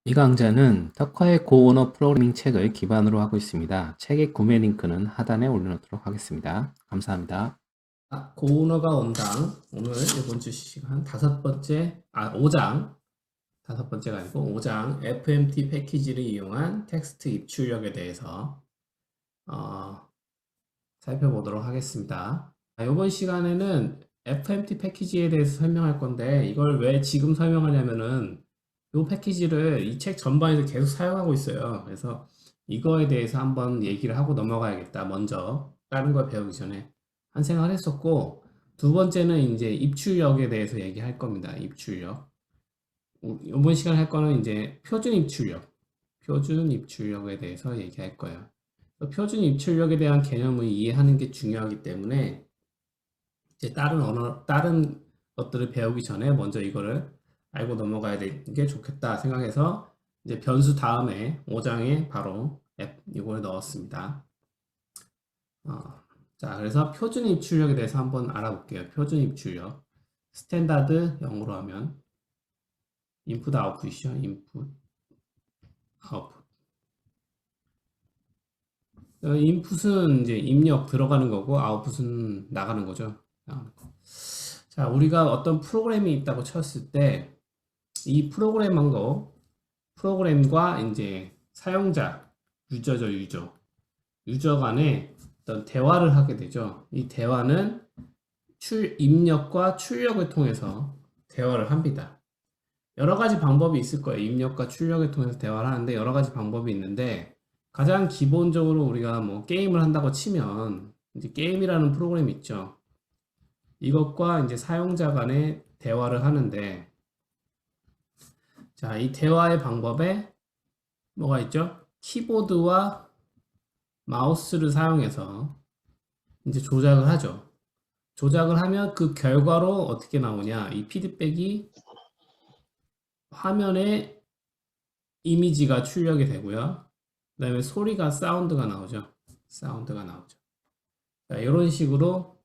이 강좌는 터커의 고언어 프로그래밍 책을 기반으로 하고 있습니다. 책의 구매 링크는 하단에 올려놓도록 하겠습니다. 감사합니다. 고언어가 원당 오늘 이번 주 시간 5장 다섯 번째가 아니고 5장 FMT 패키지를 이용한 텍스트 입출력에 대해서 살펴보도록 하겠습니다. 이번 시간에는 FMT 패키지에 대해서 설명할 건데 이걸 왜 지금 설명하냐면은 이 패키지를 이 책 전반에서 계속 사용하고 있어요. 그래서 이거에 대해서 한번 얘기를 하고 넘어가야겠다. 먼저 다른 걸 배우기 전에 한 생각을 했었고, 두 번째는 이제 입출력에 대해서 얘기할 겁니다. 입출력. 이번 시간에 할 거는 이제 표준 입출력에 대해서 얘기할 거예요. 표준 입출력에 대한 개념을 이해하는 게 중요하기 때문에 이제 다른 것들을 배우기 전에 먼저 이거를 알고 넘어가야 되는 게 좋겠다 생각해서 이제 변수 다음에 5장에 바로 이걸 넣었습니다. 자, 그래서 표준 입출력에 대해서 한번 알아볼게요. 표준 입출력. 스탠다드 영어로 하면 인풋 아웃풋이죠. 인풋 아웃풋. 인풋은 이제 입력 들어가는 거고 아웃풋은 나가는 거죠. 자, 우리가 어떤 프로그램이 있다고 쳤을 때 이 프로그램과 이제 사용자, 유저 간에 어떤 대화를 하게 되죠. 이 대화는 입력과 출력을 통해서 대화를 합니다. 여러 가지 방법이 있을 거예요. 입력과 출력을 통해서 대화를 하는데 여러 가지 방법이 있는데 가장 기본적으로 우리가 뭐 게임을 한다고 치면 이제 게임이라는 프로그램이 있죠. 이것과 이제 사용자 간의 대화를 하는데 자, 이 대화의 방법에 뭐가 있죠? 키보드와 마우스를 사용해서 이제 조작을 하죠. 조작을 하면 그 결과로 어떻게 나오냐? 이 피드백이 화면에 이미지가 출력이 되고요. 그 다음에 사운드가 나오죠. 자, 이런 식으로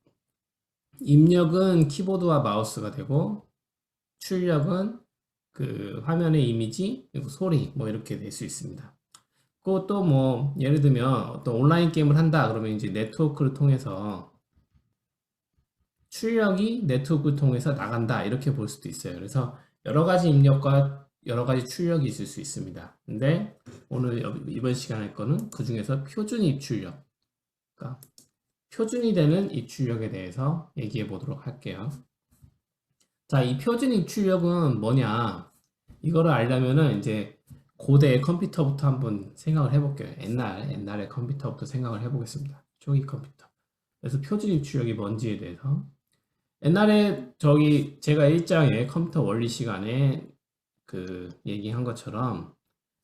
입력은 키보드와 마우스가 되고 출력은 그 화면의 이미지, 그리고 소리 뭐 이렇게 될 수 있습니다. 그것도 뭐 예를 들면 어떤 온라인 게임을 한다 그러면 이제 네트워크를 통해서 출력이 네트워크를 통해서 나간다 이렇게 볼 수도 있어요. 그래서 여러 가지 입력과 여러 가지 출력이 있을 수 있습니다. 근데 오늘 이번 시간에 할 거는 그 중에서 표준 입출력, 그러니까 표준이 되는 입출력에 대해서 얘기해 보도록 할게요. 자, 이 표준 입출력은 뭐냐? 이거를 알려면은 이제 고대 컴퓨터부터 한번 생각을 해볼게요. 옛날의 컴퓨터부터 생각을 해보겠습니다. 초기 컴퓨터. 그래서 표준 입출력이 뭔지에 대해서. 옛날에 제가 1장에 컴퓨터 원리 시간에 그 얘기한 것처럼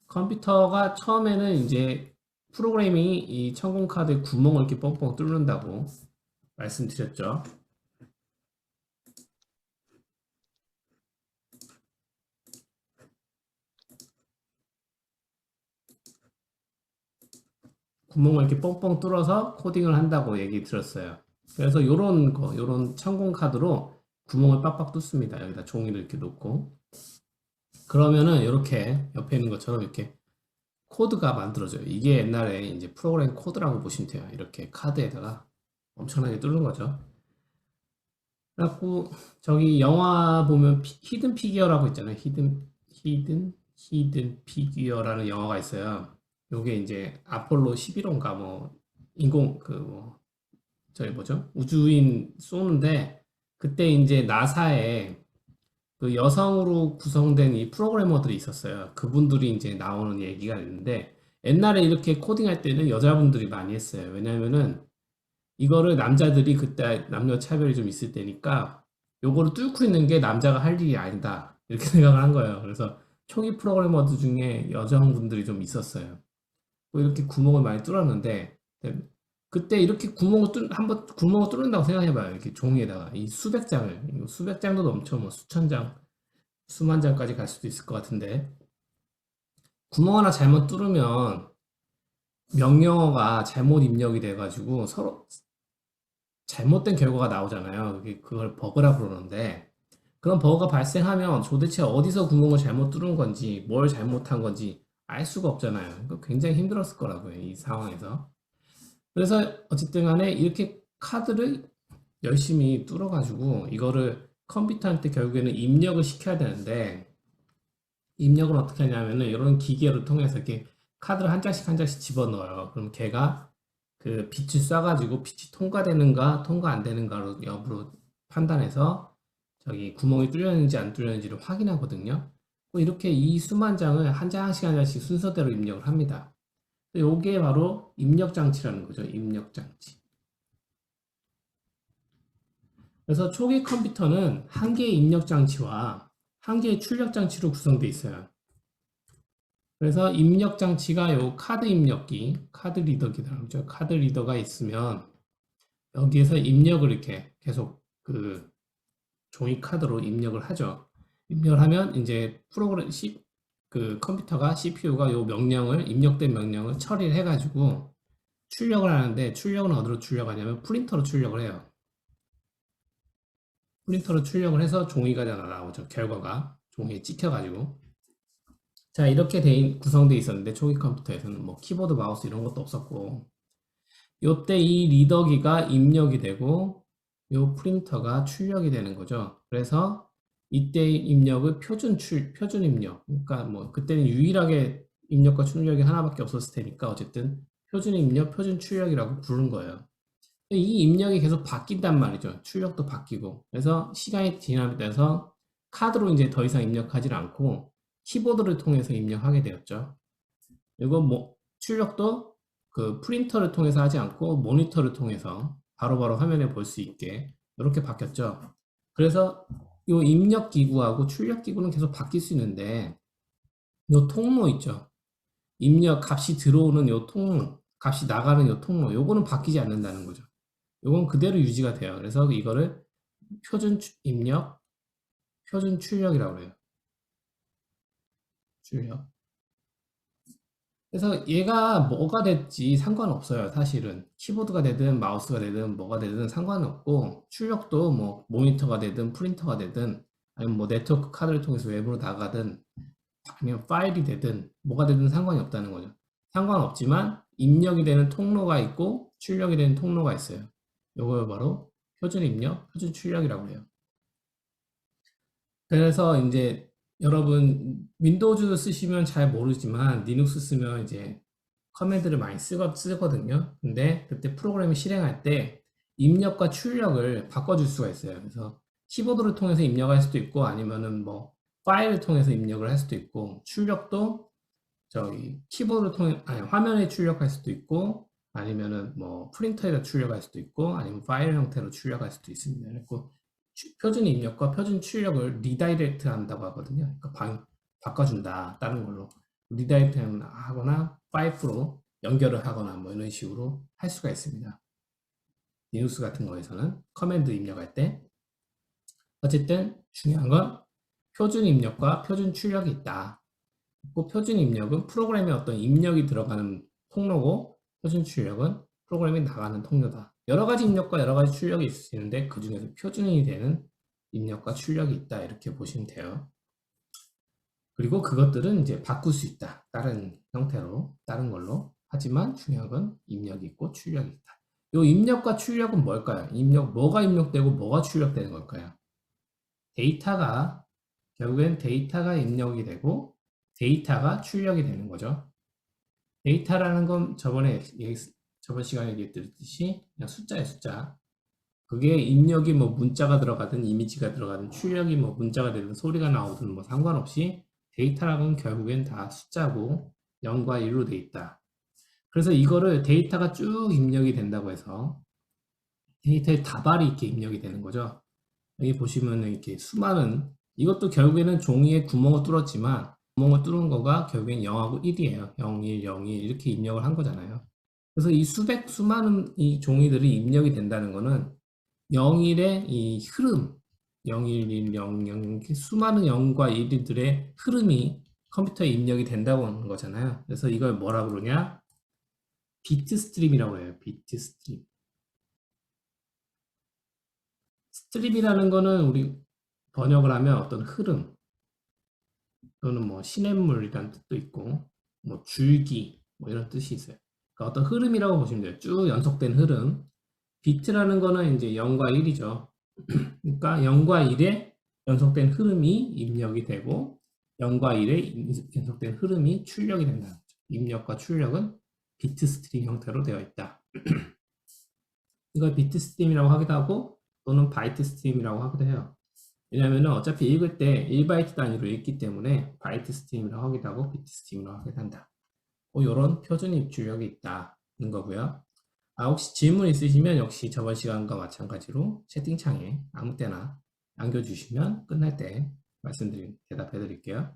컴퓨터가 처음에는 이제 프로그래밍이 이 천공 카드에 구멍을 이렇게 뻥뻥 뚫는다고 말씀드렸죠. 구멍을 이렇게 뻥뻥 뚫어서 코딩을 한다고 얘기 들었어요. 그래서 요런 천공 카드로 구멍을 빡빡 뚫습니다. 여기다 종이를 이렇게 놓고. 그러면은 이렇게 옆에 있는 것처럼 이렇게 코드가 만들어져요. 이게 옛날에 이제 프로그램 코드라고 보시면 돼요. 이렇게 카드에다가 엄청나게 뚫는 거죠. 그래갖고 저기 영화 보면 히든 피규어라고 있잖아요. 히든 피규어라는 영화가 있어요. 요게 이제 아폴로 11호인가 뭐 인공 저기 뭐죠? 우주인 쏘는데 그때 이제 나사에 그 여성으로 구성된 이 프로그래머들이 있었어요. 그분들이 이제 나오는 얘기가 있는데 옛날에 이렇게 코딩할 때는 여자분들이 많이 했어요. 왜냐면은 이거를 남자들이 그때 남녀 차별이 좀 있을 때니까 요거를 뚫고 있는 게 남자가 할 일이 아니다. 이렇게 생각을 한 거예요. 그래서 초기 프로그래머들 중에 여성분들이 좀 있었어요. 뭐 이렇게 구멍을 많이 뚫었는데 그때 이렇게 한번 구멍을 뚫는다고 생각해봐요. 이렇게 종이에다가 이 수백 장도 넘죠. 뭐 수천 장, 수만 장까지 갈 수도 있을 것 같은데 구멍 하나 잘못 뚫으면 명령어가 잘못 입력이 돼가지고 서로 잘못된 결과가 나오잖아요. 그걸 버그라 그러는데 그런 버그가 발생하면 도대체 어디서 구멍을 잘못 뚫은 건지, 뭘 잘못한 건지 알 수가 없잖아요. 이거 굉장히 힘들었을 거라고요, 이 상황에서. 그래서 어쨌든 간에 이렇게 카드를 열심히 뚫어가지고 이거를 컴퓨터한테 결국에는 입력을 시켜야 되는데, 입력은 어떻게 하냐면은 이런 기계를 통해서 이렇게 카드를 한 장씩 한 장씩 집어넣어요. 그럼 걔가 그 빛을 쏴가지고 빛이 통과되는가 통과 안 되는가로 여부로 판단해서 저기 구멍이 뚫렸는지 안 뚫렸는지를 확인하거든요. 이렇게 이 수만 장을 한 장씩 한 장씩 순서대로 입력을 합니다. 요게 바로 입력 장치라는 거죠. 입력 장치. 그래서 초기 컴퓨터는 한 개의 입력 장치와 한 개의 출력 장치로 구성되어 있어요. 그래서 입력 장치가 요 카드 입력기, 카드 리더기라고 하죠. 카드 리더가 있으면 여기에서 입력을 이렇게 계속 그 종이 카드로 입력을 하죠. 입력을 하면 이제 프로그램 그 컴퓨터가 CPU가 요 명령을 입력된 명령을 처리를 해가지고 출력을 하는데, 출력은 어디로 출력하냐면 프린터로 출력을 해요. 프린터로 출력을 해서 종이가 나오죠. 결과가 종이에 찍혀가지고. 자, 이렇게 구성되어 있었는데 초기 컴퓨터에서는 뭐 키보드, 마우스 이런 것도 없었고, 요때 이 리더기가 입력이 되고 요 프린터가 출력이 되는 거죠. 그래서 이때 입력을 표준 입력. 그러니까 뭐 그때는 유일하게 입력과 출력이 하나밖에 없었을 테니까 어쨌든 표준 입력, 표준 출력이라고 부른 거예요. 이 입력이 계속 바뀐단 말이죠. 출력도 바뀌고. 그래서 시간이 지나면서 카드로 이제 더 이상 입력하지 않고 키보드를 통해서 입력하게 되었죠. 그리고 뭐 출력도 그 프린터를 통해서 하지 않고 모니터를 통해서 바로바로 화면에 볼 수 있게 이렇게 바뀌었죠. 그래서 이 입력 기구하고 출력 기구는 계속 바뀔 수 있는데, 이 통로 있죠. 입력 값이 들어오는 이 통로, 값이 나가는 이 통로, 요거는 바뀌지 않는다는 거죠. 요건 그대로 유지가 돼요. 그래서 이거를 표준 입력, 표준 출력이라고 해요. 출력. 그래서 얘가 뭐가 됐지 상관없어요. 사실은 키보드가 되든 마우스가 되든 뭐가 되든 상관없고, 출력도 뭐 모니터가 되든 프린터가 되든 아니면 뭐 네트워크 카드를 통해서 외부로 나가든 아니면 파일이 되든 뭐가 되든 상관이 없다는 거죠. 상관없지만 입력이 되는 통로가 있고 출력이 되는 통로가 있어요. 요걸 바로 표준 입력, 표준 출력이라고 해요. 그래서 이제 여러분 윈도우즈 쓰시면 잘 모르지만 리눅스 쓰면 이제 커맨드를 많이 쓰거든요. 근데 그때 프로그램을 실행할 때 입력과 출력을 바꿔줄 수가 있어요. 그래서 키보드를 통해서 입력할 수도 있고 아니면은 뭐 파일을 통해서 입력을 할 수도 있고, 출력도 저기 키보드를 통해 아니 화면에 출력할 수도 있고 아니면은 뭐 프린터에다 출력할 수도 있고 아니면 파일 형태로 출력할 수도 있습니다. 그리고 표준 입력과 표준 출력을 리다이렉트 한다고 하거든요. 그러니까 바꿔준다. 다른 걸로. 리다이렉트 하거나 파이프로 연결을 하거나 뭐 이런 식으로 할 수가 있습니다. 리눅스 같은 거에서는 커맨드 입력할 때. 어쨌든 중요한 건 표준 입력과 표준 출력이 있다. 표준 입력은 프로그램에 어떤 입력이 들어가는 통로고, 표준 출력은 프로그램이 나가는 통로다. 여러 가지 입력과 여러 가지 출력이 있을 수 있는데 그 중에서 표준이 되는 입력과 출력이 있다. 이렇게 보시면 돼요. 그리고 그것들은 이제 바꿀 수 있다. 다른 형태로, 다른 걸로. 하지만 중요한 건 입력이 있고 출력이 있다. 이 입력과 출력은 뭘까요? 뭐가 입력되고 뭐가 출력되는 걸까요? 데이터가, 결국엔 데이터가 입력이 되고 데이터가 출력이 되는 거죠. 데이터라는 건 저번 시간에 얘기했듯이 그냥 숫자예요, 숫자. 그게 입력이 뭐 문자가 들어가든 이미지가 들어가든 출력이 뭐 문자가 되든 소리가 나오든 뭐 상관없이 데이터라는 건 결국엔 다 숫자고 0과 1로 돼 있다. 그래서 이거를 데이터가 쭉 입력이 된다고 해서 데이터의 다발이 이렇게 입력이 되는 거죠. 여기 보시면 이렇게 수많은, 이것도 결국에는 종이에 구멍을 뚫었지만 구멍을 뚫은 거가 결국엔 0하고 1이에요. 0, 1, 0, 1 이렇게 입력을 한 거잖아요. 그래서 이 수많은 이 종이들이 입력이 된다는 거는 0, 1의 이 흐름, 0, 1, 1, 0, 0 이렇게 수많은 0과 1들의 흐름이 컴퓨터에 입력이 된다고 하는 거잖아요. 그래서 이걸 뭐라 그러냐? 비트 스트림이라고 해요. 비트 스트림. 스트림이라는 거는 우리 번역을 하면 어떤 흐름 또는 뭐 시냇물이라는 뜻도 있고 뭐 줄기 뭐 이런 뜻이 있어요. 그러니까 어떤 흐름이라고 보시면 돼요. 쭉 연속된 흐름. 비트라는 거는 이제 0과 1이죠. 그러니까 0과 1에 연속된 흐름이 입력이 되고 0과 1에 연속된 흐름이 출력이 된다는 거죠. 입력과 출력은 비트 스트림 형태로 되어 있다. 이걸 비트 스트림이라고 하기도 하고 또는 바이트 스트림이라고 하기도 해요. 왜냐하면 어차피 읽을 때 1바이트 단위로 읽기 때문에 바이트 스트림이라고 하기도 하고 비트 스트림이라고 하기도 한다. 이런 표준 입출력이 있다는 거고요. 혹시 질문 있으시면 역시 저번 시간과 마찬가지로 채팅창에 아무 때나 남겨주시면 끝날 때 대답해 드릴게요.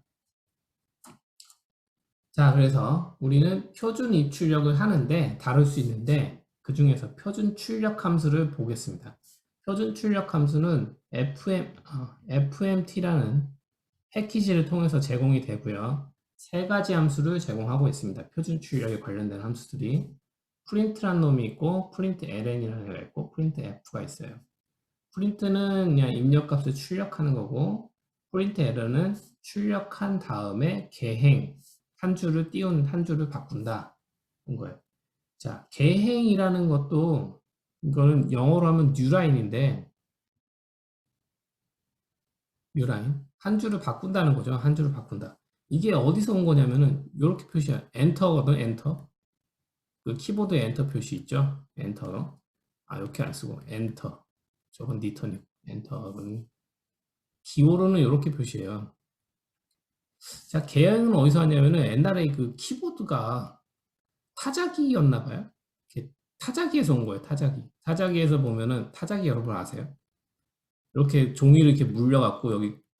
자, 그래서 우리는 표준 입출력을 하는데 다룰 수 있는데 그 중에서 표준 출력 함수를 보겠습니다. 표준 출력 함수는 FMT라는 패키지를 통해서 제공이 되고요. 세 가지 함수를 제공하고 있습니다. 표준 출력에 관련된 함수들이 print라는 놈이 있고 println이라는 애가 있고 printf가 있어요. print는 그냥 입력값을 출력하는 거고 println은 출력한 다음에 개행 한 줄을 띄운 한 줄을 바꾼다 는 거예요. 자, 개행이라는 것도 이거는 영어로 하면 newline인데 newline 한 줄을 바꾼다는 거죠. 한 줄을 바꾼다. 이게 어디서 온 거냐면은 이렇게 표시야. 엔터거든, 엔터. 그 키보드에 엔터 표시 있죠? 엔터. 이렇게 안 쓰고 엔터. 저건 리턴이고 엔터는 기호로는 이렇게 표시해요. 자, 개형은 어디서 왔냐면은 옛날에 그 키보드가 타자기였나 봐요. 타자기에서 온 거예요. 타자기. 타자기에서 보면은 타자기 여러분 아세요? 이렇게 종이를 이렇게 물려갖고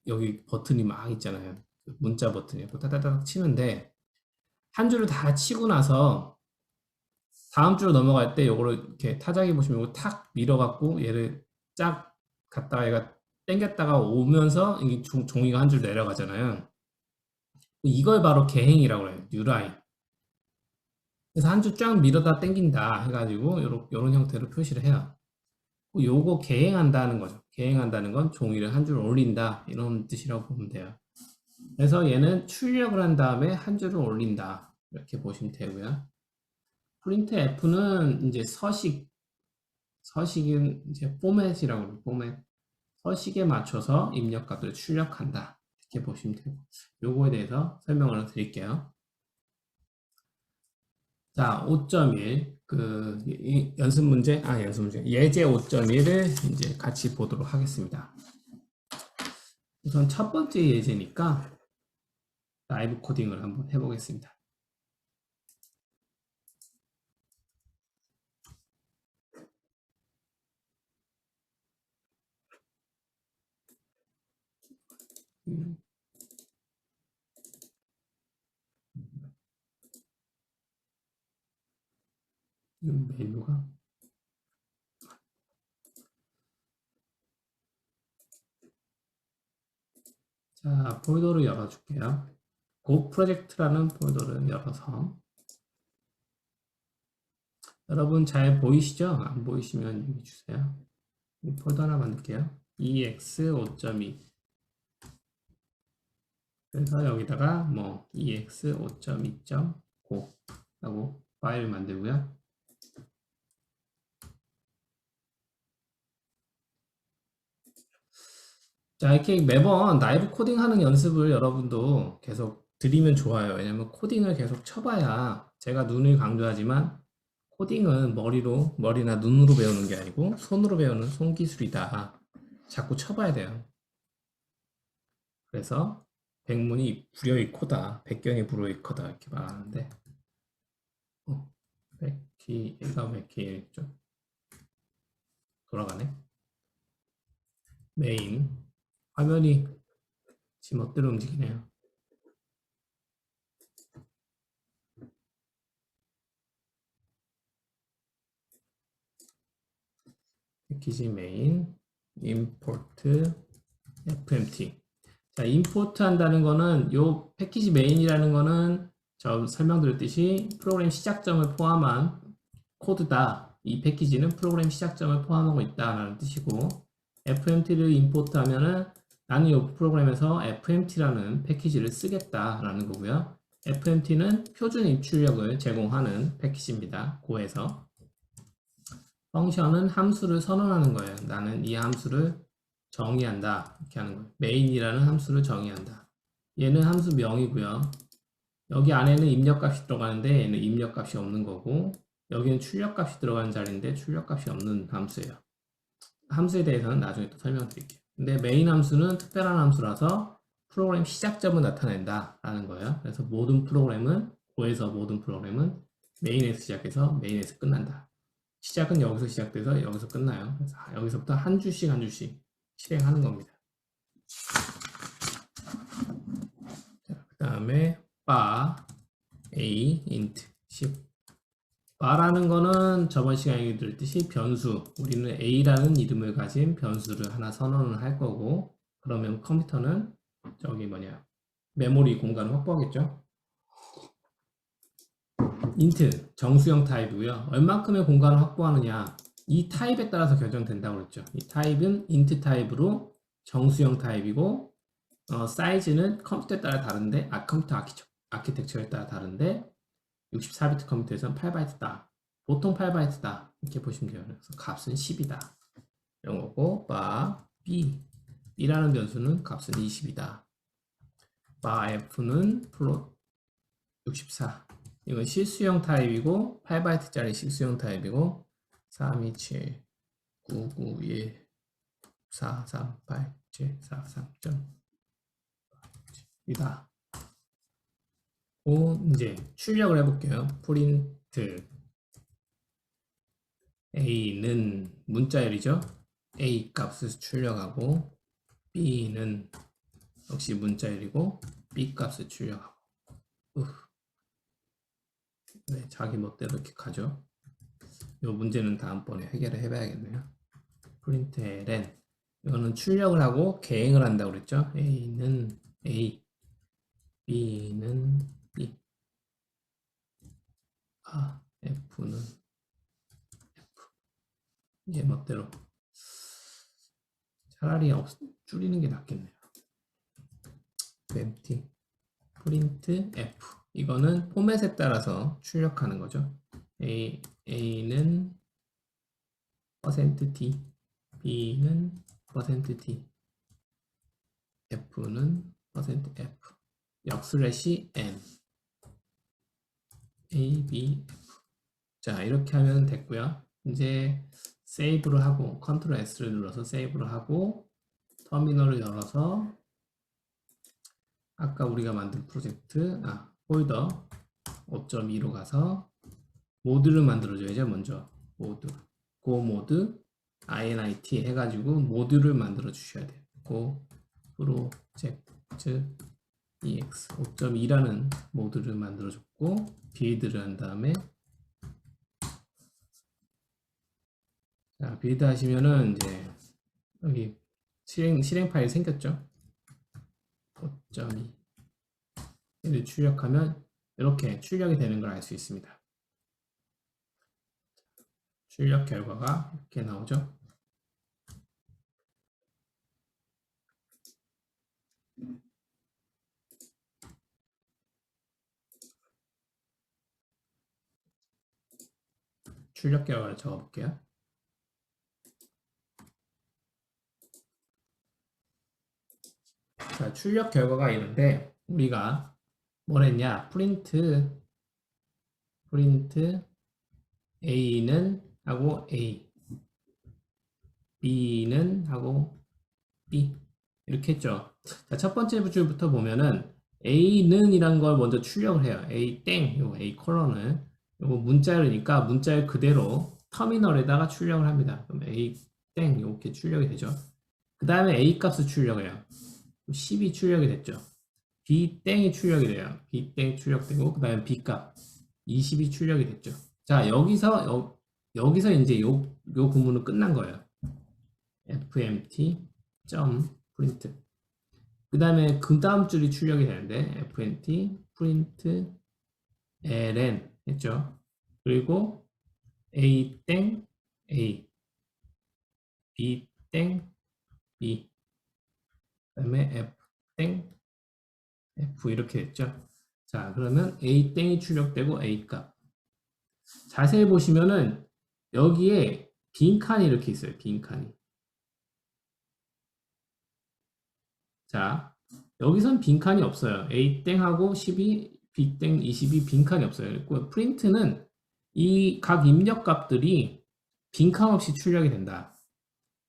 여기 버튼이 막 있잖아요. 문자 버튼이 따다닥 치는데 한 줄을 다 치고 나서 다음 줄로 넘어갈 때 요거를 이렇게 타자기 보시면 이거 탁 밀어갖고 얘를 쫙 갔다가 얘가 당겼다가 오면서 이게 종이가 한 줄 내려가잖아요. 이걸 바로 개행이라고 해요. 뉴라인. 그래서 한 줄 쫙 밀어다 당긴다 해가지고 요런 형태로 표시를 해요. 요거 개행한다는 거죠. 개행한다는 건 종이를 한 줄 올린다 이런 뜻이라고 보면 돼요. 그래서 얘는 출력을 한 다음에 한 줄을 올린다 이렇게 보시면 되고요. printf는 이제 서식은 이제 포맷이라고 해요. 포맷. 서식에 맞춰서 입력값을 출력한다 이렇게 보시면 되고 요거에 대해서 설명을 드릴게요. 자, 5.1 연습 문제 예제 5.1을 이제 같이 보도록 하겠습니다. 우선 첫 번째 예제니까 라이브 코딩을 한번 해보겠습니다. 메뉴가 자, 폴더를 열어줄게요. 고 프로젝트라는 폴더를 열어서 여러분 잘 보이시죠? 안 보이시면 얘기 주세요. 이 폴더 하나 만들게요. ex5.2 그래서 여기다가 뭐 ex5.2.5 라고 파일을 만들고요. 자, 이렇게 매번 라이브 코딩하는 연습을 여러분도 계속 드리면 좋아요. 왜냐면 코딩을 계속 쳐봐야 제가 눈을 강조하지만 코딩은 머리나 눈으로 배우는 게 아니고 손으로 배우는 손기술이다. 자꾸 쳐봐야 돼요. 그래서 백문이 불여일코다. 백경이 불여일코다 이렇게 말하는데 얘가 왜 이렇게 좀 돌아가네? 메인 화면이 지 멋대로 움직이네요. 패키지 메인 import fmt 자, import 한다는 거는 요 패키지 메인이라는 거는 저 설명드렸듯이 프로그램 시작점을 포함한 코드다. 이 패키지는 프로그램 시작점을 포함하고 있다라는 뜻이고 fmt를 import 하면은 나는 이 프로그램에서 fmpt라는 패키지를 쓰겠다라는 거고요. fmpt는 표준 입출력을 제공하는 패키지입니다. 고에서 펑션은 함수를 선언하는 거예요. 나는 이 함수를 정의한다. 이렇게 하는 거예요. main이라는 함수를 정의한다. 얘는 함수명이고요. 여기 안에는 입력값이 들어가는데 얘는 입력값이 없는 거고, 여기는 출력값이 들어가는 자리인데 출력값이 없는 함수예요. 함수에 대해서는 나중에 또 설명드릴게요. 근데 메인 함수는 특별한 함수라서 프로그램 시작점을 나타낸다 라는 거예요. 그래서 모든 프로그램은 고에서 모든 프로그램은 메인에서 시작해서 메인에서 끝난다. 시작은 여기서 시작돼서 여기서 끝나요. 그래서 여기서부터 한 줄씩 한 줄씩 실행하는 겁니다. 그 다음에 바 a int 10. 바라는 거는 저번 시간에 얘기 드렸듯이 변수, 우리는 a라는 이름을 가진 변수를 하나 선언을 할 거고, 그러면 컴퓨터는 저기 메모리 공간을 확보하겠죠. int 정수형 타입이고요. 얼만큼의 공간을 확보하느냐, 이 타입에 따라서 결정된다고 그랬죠. 이 타입은 int 타입으로 정수형 타입이고, 사이즈는 컴퓨터에 따라 다른데, 컴퓨터 아키텍처에 따라 다른데, 64비트 컴퓨터에서는 8바이트다. 보통 8바이트다. 이렇게 보시면 돼요. 그래서 값은 10이다. 이런 거고, b라는 변수는 값은 20이다. f는 플롯 64. 이건 실수형 타입이고 8바이트짜리 실수형 타입이고 327 991 438 743점 이다. 이제 출력을 해볼게요. 프린트 a는 문자열이죠. a 값을 출력하고 b는 역시 문자열이고 b 값을 출력하고 네, 자기 멋대로 이렇게 가죠. 이 문제는 다음번에 해결을 해봐야겠네요. 프린트 ln 이거는 출력을 하고 계행을 한다고 그랬죠. a는 a, b는 b, f는 f. 얘 멋대로 차라리 줄이는 게 낫겠네요. empty 프린트 f 이거는 포맷에 따라서 출력하는 거죠. a는 %t, b는 %t, f는 %f, 역슬래시 n, a, b, f. 자, 이렇게 하면 됐고요. 이제 세이브를 하고 컨트롤 S를 눌러서 세이브를 하고 터미널을 열어서 아까 우리가 만든 프로젝트 폴더 5.2로 가서 모드를 만들어줘야죠. 먼저 모드 고 모드 init 해가지고 모드를 만들어 주셔야 돼요. 고 프로젝트 ex 5.2라는 모드를 만들어 줬고 빌드를 한 다음에 자 빌드 하시면은 이제 여기 실행 파일 생겼죠. 5.2 얘를 출력하면 이렇게 출력이 되는 걸 알 수 있습니다. 출력 결과가 이렇게 나오죠. 출력 결과를 적어볼게요. 자, 출력 결과가 이런데 우리가 뭘 했냐? 프린트 A는 하고 A, B는 하고 B 이렇게 했죠. 자, 첫 번째 줄부터 보면은 A는 이란 걸 먼저 출력을 해요. A 땡, 요거 A 콜론을 요거 문자열이니까 문자열 그대로 터미널에다가 출력을 합니다. 그럼 A 땡 이렇게 출력이 되죠. 그 다음에 A 값을 출력해요. 10이 출력이 됐죠. B 땡이 출력이 돼요. B 땡이 출력되고 그 다음에 B 값 20이 출력이 됐죠. 자 여기서 이제 요 구문은 끝난 거예요. fmt print 그 다음에 그 다음 줄이 출력이 되는데 fmt print ln 했죠. 그리고 a 땡 a b 땡 b 그다음에 f 땡 f 이렇게 됐죠. 자, 그러면 a 땡이 출력되고 a 값. 자세히 보시면은 여기에 빈칸이 이렇게 있어요. 빈칸이. 자, 여기선 빈칸이 없어요. a 땡하고 12, b 땡 22 빈칸이 없어요. 그리고 프린트는 이 각 입력 값들이 빈칸 없이 출력이 된다.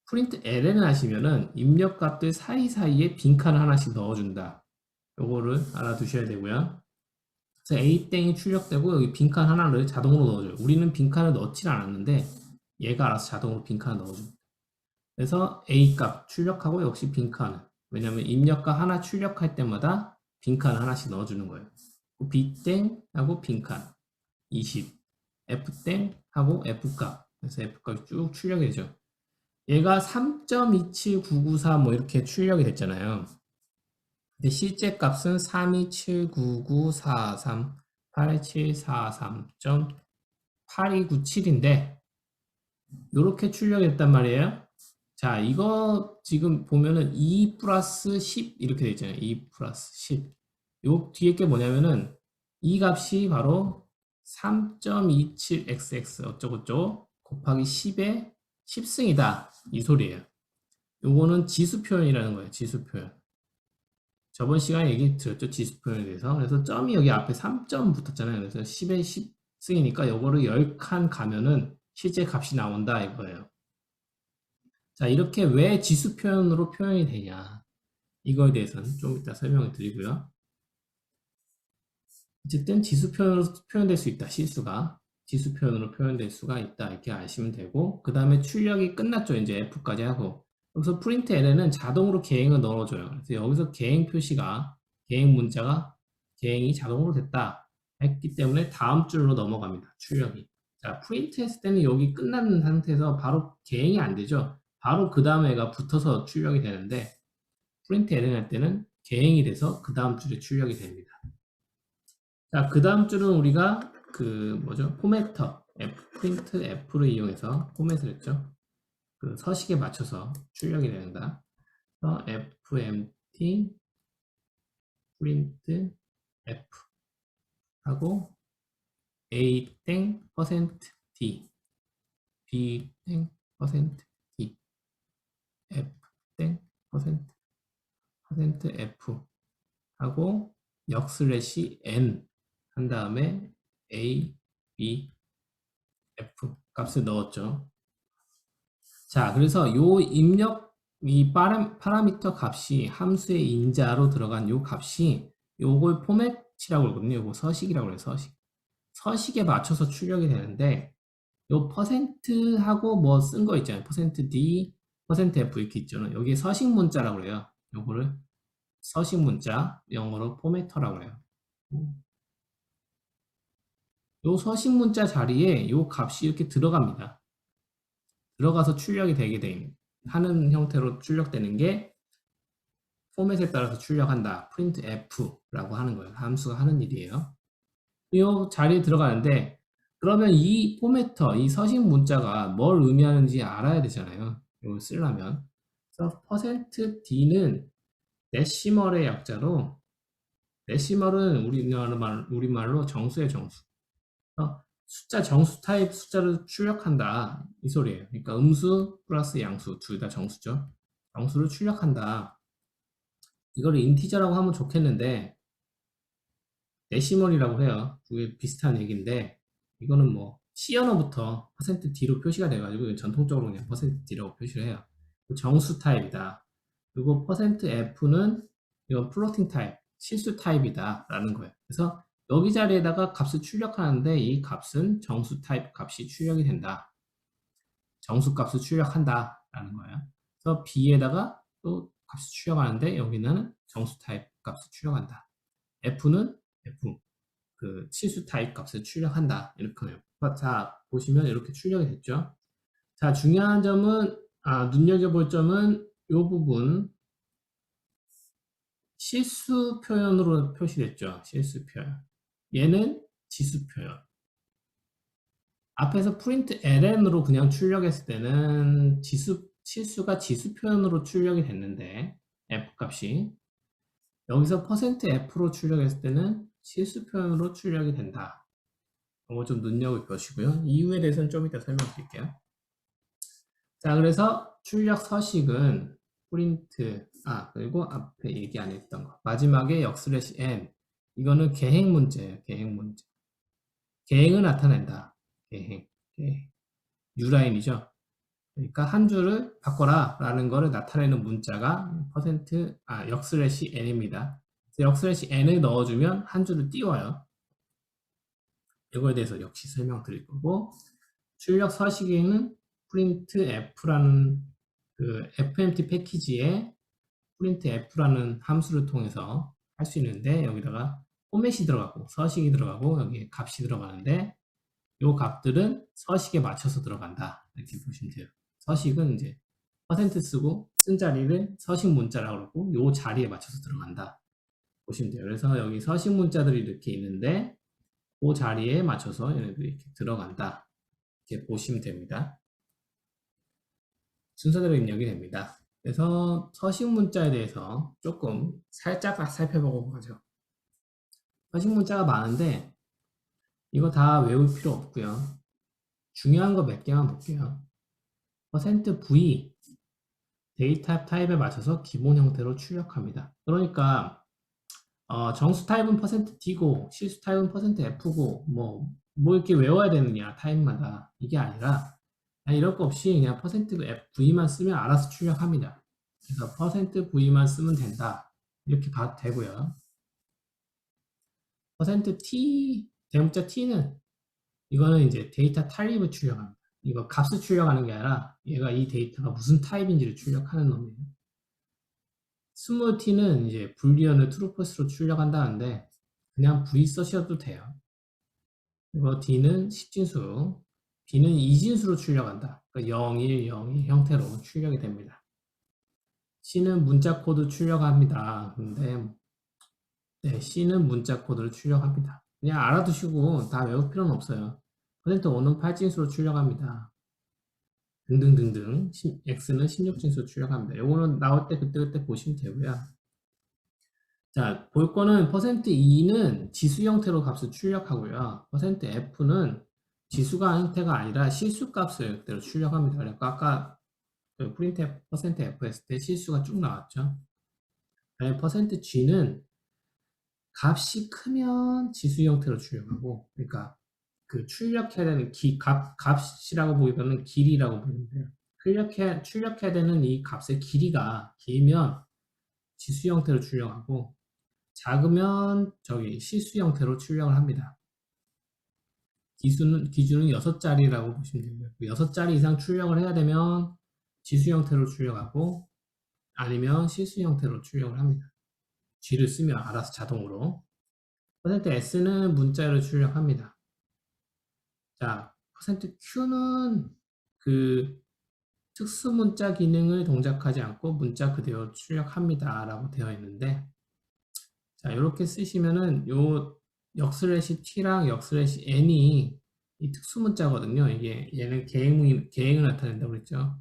프린트 ln 하시면은 입력 값들 사이사이에 빈칸을 하나씩 넣어준다. 요거를 알아두셔야 되고요. 그래서 a 땡이 출력되고 여기 빈칸 하나를 자동으로 넣어줘요. 우리는 빈칸을 넣질 않았는데 얘가 알아서 자동으로 빈칸을 넣어줍니다. 그래서 a 값 출력하고 역시 빈칸을, 왜냐면 입력값 하나 출력할 때마다 빈칸을 하나씩 넣어주는 거예요. b땡 하고 빈칸 20, f땡 하고 f값, 그래서 f값이 쭉 출력이 되죠. 얘가 3.27994 뭐 이렇게 출력이 됐잖아요. 근데 실제 값은 3279943874382743.8297인데 이렇게 출력이 됐단 말이에요. 자, 이거 지금 보면은 2 플러스 10 이렇게 돼 있잖아요. 2 플러스 10. 요 뒤에 게 뭐냐면은 이 값이 바로 3.27xx 어쩌고저쩌고 곱하기 10의 10승이다. 이 소리예요. 요거는 지수 표현이라는 거예요. 지수 표현. 저번 시간에 얘기 드렸죠. 지수 표현에 대해서. 그래서 점이 여기 앞에 3점 붙었잖아요. 그래서 10의 10승이니까 요거를 10칸 가면은 실제 값이 나온다 이거예요. 자, 이렇게 왜 지수 표현으로 표현이 되냐. 이거에 대해서는 좀 이따 설명을 드리고요. 어쨌든 지수 표현으로 표현될 수 있다. 실수가. 지수 표현으로 표현될 수가 있다. 이렇게 아시면 되고, 그 다음에 출력이 끝났죠. 이제 F까지 하고. 여기서 프린트 L에는 자동으로 개행을 넣어줘요. 그래서 여기서 개행 표시가, 개행 문자가 개행이 자동으로 됐다. 했기 때문에 다음 줄로 넘어갑니다. 출력이. 자, 프린트 했을 때는 여기 끝난 상태에서 바로 개행이 안 되죠. 바로 그 다음 애가 붙어서 출력이 되는데, 프린트 Ln 할 때는 개행이 돼서 그 다음 줄에 출력이 됩니다. 자, 그 다음 줄은 우리가 그 뭐죠? 포매터, 프린트 F를 이용해서 포맷을 했죠. 그 서식에 맞춰서 출력이 된다. 그래서 fmt print f 하고 a 땡 %d, b 땡 %d, f 땡 %f 하고 역슬래시 n 한 다음에 a, b, f 값을 넣었죠. 자, 그래서 요 입력 이 파라미터 값이 함수의 인자로 들어간 요 값이 요걸 포맷이라고 그러거든요. 요거 서식이라고 그래요. 서식. 서식에 맞춰서 출력이 되는데 요 퍼센트하고 뭐 쓴 거 있잖아요. 퍼센트 %d, 퍼센트 %f 이렇게 있잖아요. 여기에 서식 문자라고 그래요. 요거를 서식 문자, 영어로 포매터라고 해요. 요 서식 문자 자리에 요 값이 이렇게 들어갑니다. 들어가서 출력이 되게 하는 형태로 출력되는 게 포맷에 따라서 출력한다. print f라고 하는 거예요. 함수가 하는 일이에요. 이 자리에 들어가는데 그러면 이 포매터, 이 서식 문자가 뭘 의미하는지 알아야 되잖아요. 이걸 쓰려면. 그래서 %d는 데시멀의 약자로, 데시멀은 우리말로 정수의 정수. 숫자 정수 타입 숫자를 출력한다. 이 소리예요. 그러니까 음수 플러스 양수 둘 다 정수죠. 정수를 출력한다. 이거를 인티저라고 하면 좋겠는데 데시멀이라고 해요. 그게 비슷한 얘기인데 이거는 뭐 C 언어부터 %d로 표시가 돼가지고 전통적으로 그냥 %d라고 표시를 해요. 정수 타입이다. 그리고 %f는 이건 플로팅 타입, 실수 타입이다 라는 거예요. 그래서 여기 자리에다가 값을 출력하는데 이 값은 정수 타입 값이 출력이 된다. 정수 값을 출력한다 라는 거예요. 그래서 B에다가 또 값을 출력하는데 여기는 정수 타입 값을 출력한다. F는 F, 그 실수 타입 값을 출력한다. 이렇게 해요. 자, 보시면 이렇게 출력이 됐죠. 자, 중요한 점은, 눈여겨볼 점은 이 부분, 실수 표현으로 표시됐죠. 실수 표현. 얘는 지수 표현. 앞에서 print ln으로 그냥 출력했을 때는 실수가 지수 표현으로 출력이 됐는데, f 값이. 여기서 %f로 출력했을 때는 실수 표현으로 출력이 된다. 이거 좀 눈여겨보시고요. 이유에 대해서는 좀 이따 설명드릴게요. 자, 그래서 출력 서식은 프린트, 그리고 앞에 얘기 안 했던 거. 마지막에 역/n. 이거는 계행 문제예요. 계행 문제. 계행을 나타낸다. 계행. U라인이죠. 그러니까 한 줄을 바꿔라 라는 거를 나타내는 문자가 역/n입니다. 역/n을 넣어주면 한 줄을 띄워요. 이거에 대해서 역시 설명드릴 거고, 출력 서식에는 printf라는 그 fmt 패키지에 printf라는 함수를 통해서 할 수 있는데, 여기다가 포맷이 들어가고 서식이 들어가고 여기에 값이 들어가는데, 이 값들은 서식에 맞춰서 들어간다 이렇게 보시면 돼요. 서식은 이제 퍼센트 쓰고 쓴 자리를 서식 문자라고 그러고 이 자리에 맞춰서 들어간다 보시면 돼요. 그래서 여기 서식 문자들이 이렇게 있는데 그 자리에 맞춰서 얘네들이 이렇게 들어간다 이렇게 보시면 됩니다. 순서대로 입력이 됩니다. 그래서 서식 문자에 대해서 조금 살짝 살펴보고 가죠. 서식 문자가 많은데 이거 다 외울 필요 없고요. 중요한 거 몇 개만 볼게요. %v 데이터 타입에 맞춰서 기본 형태로 출력합니다. 그러니까 정수 타입은 %d고 실수 타입은 %f고 뭐 이렇게 외워야 되느냐 타입마다 이게 아니라 이럴 거 없이 그냥 %v만 쓰면 알아서 출력합니다. 그래서 %v만 쓰면 된다 이렇게 봐도 되고요. %t 대문자 t는 이거는 이제 데이터 타입을 출력합니다. 이거 값을 출력하는 게 아니라 얘가 이 데이터가 무슨 타입인지를 출력하는 놈이에요. 스몰 t는 이제 불리언을 트루 폴스로 출력한다는데 그냥 v 써셔도 돼요. 그리고 d는 10진수, b는 2진수로 출력한다. 그러니까 0, 1, 0, 1 형태로 출력이 됩니다. c는 문자 코드 출력합니다. 근데 c는 문자 코드를 출력합니다. 그냥 알아두시고 다 외울 필요는 없어요. %5는 8진수로 출력합니다. 등등등등. x는 16진수로 출력합니다. 요거는 나올 때 그때그때 보시면 되고요. 자, 볼 거는 %2는 지수 형태로 값을 출력하고요. %f는 지수가 형태가 아니라 실수 값을 그대로 출력합니다. 그러니까 아까 그 printf %f 했을 때 실수가 쭉 나왔죠. %g는 값이 크면 지수 형태로 출력하고, 그러니까 그 출력해야 되는 값이라고 보기보다는 길이라고 보면 돼요. 출력해야 되는 이 값의 길이가 길면 지수 형태로 출력하고 작으면 실수 형태로 출력을 합니다. 기준은 6자리라고 보시면 됩니다. 6자리 이상 출력을 해야 되면 지수 형태로 출력하고 아니면 실수 형태로 출력을 합니다. G를 쓰면 알아서 자동으로. %S는 문자로 출력합니다. 자, %Q는 그 특수 문자 기능을 동작하지 않고 문자 그대로 출력합니다 라고 되어 있는데, 자, 이렇게 쓰시면은 요 역/t랑 역/n이 이 특수 문자거든요. 얘는 계행을 나타낸다고 그랬죠.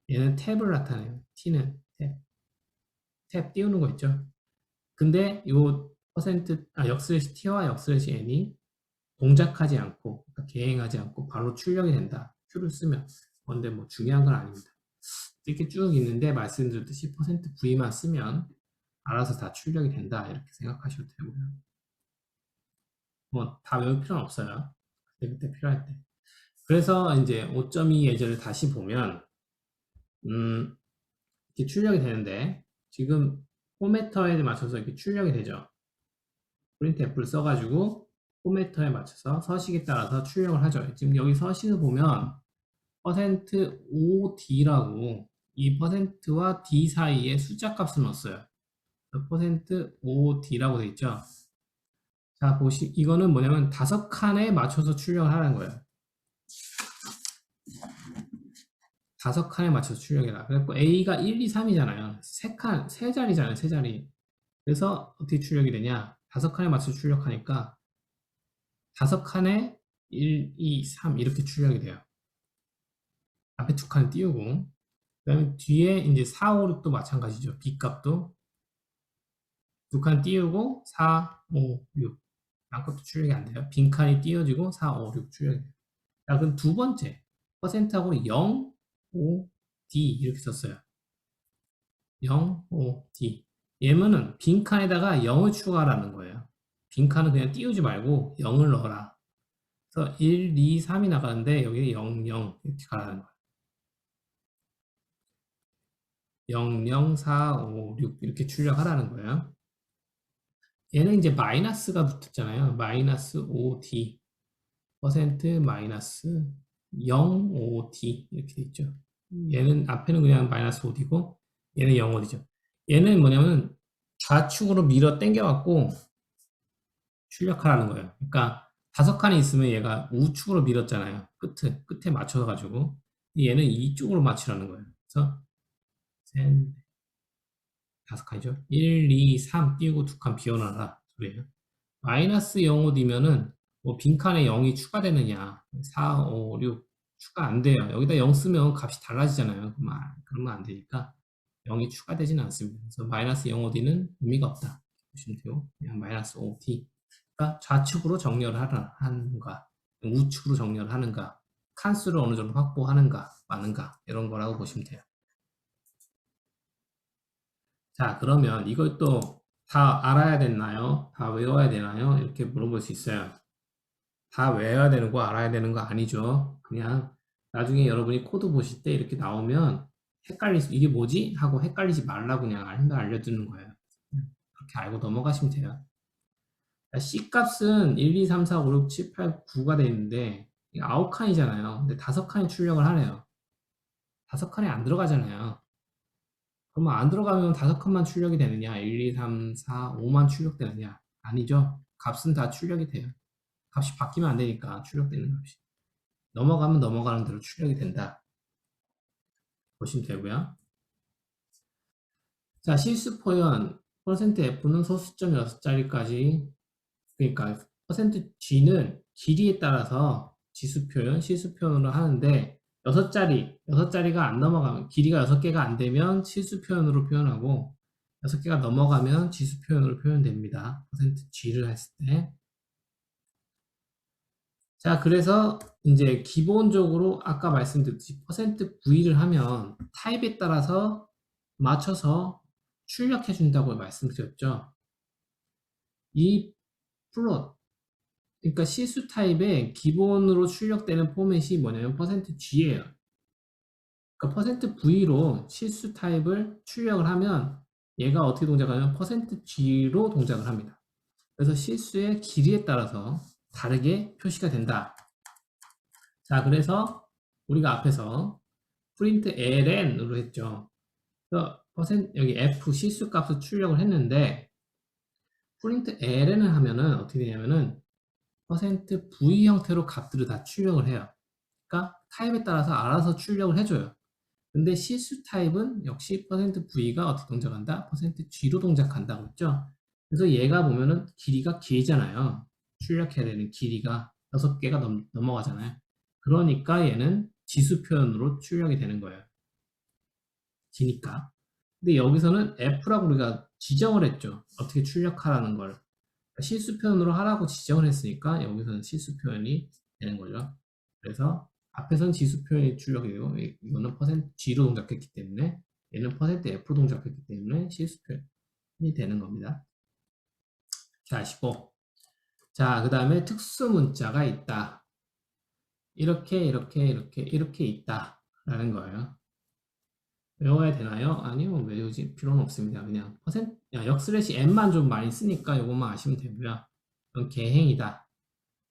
얘는 탭을 나타내요. t는 탭 띄우는 거 있죠. 근데 요 역/t와 역/n이 동작하지 않고, 그러니까 계행하지 않고 바로 출력이 된다. Q를 쓰면. 근데 뭐 중요한 건 아닙니다. 이렇게 쭉 있는데 말씀드렸듯이 %v만 쓰면 알아서 다 출력이 된다. 이렇게 생각하셔도 되고요. 뭐 다 외울 필요는 없어요. 그때 필요할 때. 그래서 이제 5.2 예제를 다시 보면 이렇게 출력이 되는데 지금 포매터에 맞춰서 이렇게 출력이 되죠. printf를 써가지고 포매터에 맞춰서 서식에 따라서 출력을 하죠. 지금 여기 서식을 보면 %5d라고 이 %와 d 사이에 숫자 값을 넣었어요. %5d라고 되어 있죠. 자, 이거는 뭐냐면 5칸에 맞춰서 출력을 하는 거예요. 5칸에 맞춰서 출력해라. 그래서 A가 1, 2, 3이잖아요. 3자리잖아요. 3자리. 그래서 어떻게 출력이 되냐? 5칸에 맞춰서 출력하니까 5칸에 1, 2, 3 이렇게 출력이 돼요. 앞에 2칸 띄우고 그다음에 뒤에 이제 4, 5, 6도 마찬가지죠. B 값도 두 칸 띄우고 4, 5, 6. 아무것도 출력이 안 돼요. 빈 칸이 띄워지고 4, 5, 6 출력이 돼요. 자, 그럼 두 번째 퍼센트하고 0, 5, D 이렇게 썼어요. 0, 5, D. 얘는 빈 칸에다가 0을 추가하라는 거예요. 빈 칸은 그냥 띄우지 말고 0을 넣어라. 그래서 1, 2, 3이 나가는데 여기 0, 0 이렇게 가라는 거예요. 0, 0, 4, 5, 6 이렇게 출력하라는 거예요. 얘는 이제 마이너스가 붙었잖아요. 마이너스 5D 퍼센트 마이너스 0, 5D 이렇게 돼 있죠. 얘는 앞에는 그냥 마이너스 5D고 얘는 0, 5D죠. 얘는 뭐냐면 좌측으로 밀어 당겨갖고 출력하라는 거예요. 그러니까 다섯 칸이 있으면 얘가 우측으로 밀었잖아요. 끝에 맞춰서 가지고 얘는 이쪽으로 맞추라는 거예요. 그래서 셋, 다섯 칸이죠. 1, 2, 3 띄우고 두 칸 비워놔라 소리예요. 마이너스 0, 5D면은 뭐 빈칸에 0이 추가되느냐 4, 5, 6 추가 안 돼요. 여기다 0 쓰면 값이 달라지잖아요. 그러면 안 되니까 0이 추가되지는 않습니다. 그래서 마이너스 0, 5D는 의미가 없다 보시면 돼요. 그냥 마이너스 5D 그러니까 좌측으로 정렬을 하는가 우측으로 정렬을 하는가 칸수를 어느 정도 확보하는가 마는가 이런 거라고 보시면 돼요. 자, 그러면 이걸 또 다 알아야 됐나요? 다 외워야 되나요? 이렇게 물어볼 수 있어요. 다 외워야 되는 거 알아야 되는 거 아니죠. 그냥 나중에 여러분이 코드 보실 때 이렇게 나오면 이게 뭐지? 하고 헷갈리지 말라고 그냥 알려주는 거예요. 그렇게 알고 넘어가시면 돼요. C 값은 1, 2, 3, 4, 5, 6, 7, 8, 9가 되어 있는데 9칸이잖아요. 근데 5칸이 출력을 하네요. 5칸에 안 들어가잖아요. 그러면 안 들어가면 5칸만 출력이 되느냐? 1, 2, 3, 4, 5만 출력되느냐? 아니죠. 값은 다 출력이 돼요. 값이 바뀌면 안 되니까 출력되는 값이. 넘어가면 넘어가는 대로 출력이 된다. 보시면 되고요. 자, 실수 표현 %F는 소수점 6자리까지 그러니까 %G는 길이에 따라서 지수 표현, 실수 표현으로 하는데 6자리가 안 넘어가면 길이가 6개가 안 되면 실수 표현으로 표현하고 6개가 넘어가면 지수 표현으로 표현됩니다. %G를 했을 때. 자, 그래서 이제 기본적으로 아까 말씀드렸듯이 %V를 하면 타입에 따라서 맞춰서 출력해 준다고 말씀드렸죠. 이 플롯 그러니까 실수 타입의 기본으로 출력되는 포맷이 뭐냐면 %G예요. 그러니까 %V로 실수 타입을 출력을 하면 얘가 어떻게 동작하냐면 %G로 동작을 합니다. 그래서 실수의 길이에 따라서 다르게 표시가 된다. 자, 그래서 우리가 앞에서 프린트 ln으로 했죠. 그래서 여기 f 실수 값을 출력을 했는데 프린트 ln을 하면은 어떻게 되냐면은 %v 형태로 값들을 다 출력을 해요. 그러니까 타입에 따라서 알아서 출력을 해줘요. 근데 실수 타입은 역시 %v가 어떻게 동작한다? %g로 동작한다고 했죠. 그래서 얘가 보면은 길이가 길잖아요. 출력해야 되는 길이가 6개가 넘어가잖아요. 그러니까 얘는 지수 표현으로 출력이 되는 거예요. 지니까. 근데 여기서는 F라고 우리가 지정을 했죠. 어떻게 출력하라는 걸. 실수 표현으로 하라고 지정을 했으니까 여기서는 실수 표현이 되는 거죠. 그래서 앞에서는 지수 표현이 출력이 되고 이거는 %G로 동작했기 때문에 얘는 %F 동작했기 때문에 실수 표현이 되는 겁니다. 자, 아시고 자, 그 다음에 특수 문자가 있다. 이렇게 있다 라는 거예요. 외워야 되나요? 아니요, 외우지 필요는 없습니다. 그냥 역슬래시 n만 좀 많이 쓰니까 이것만 아시면 되고요. 이건 개행이다.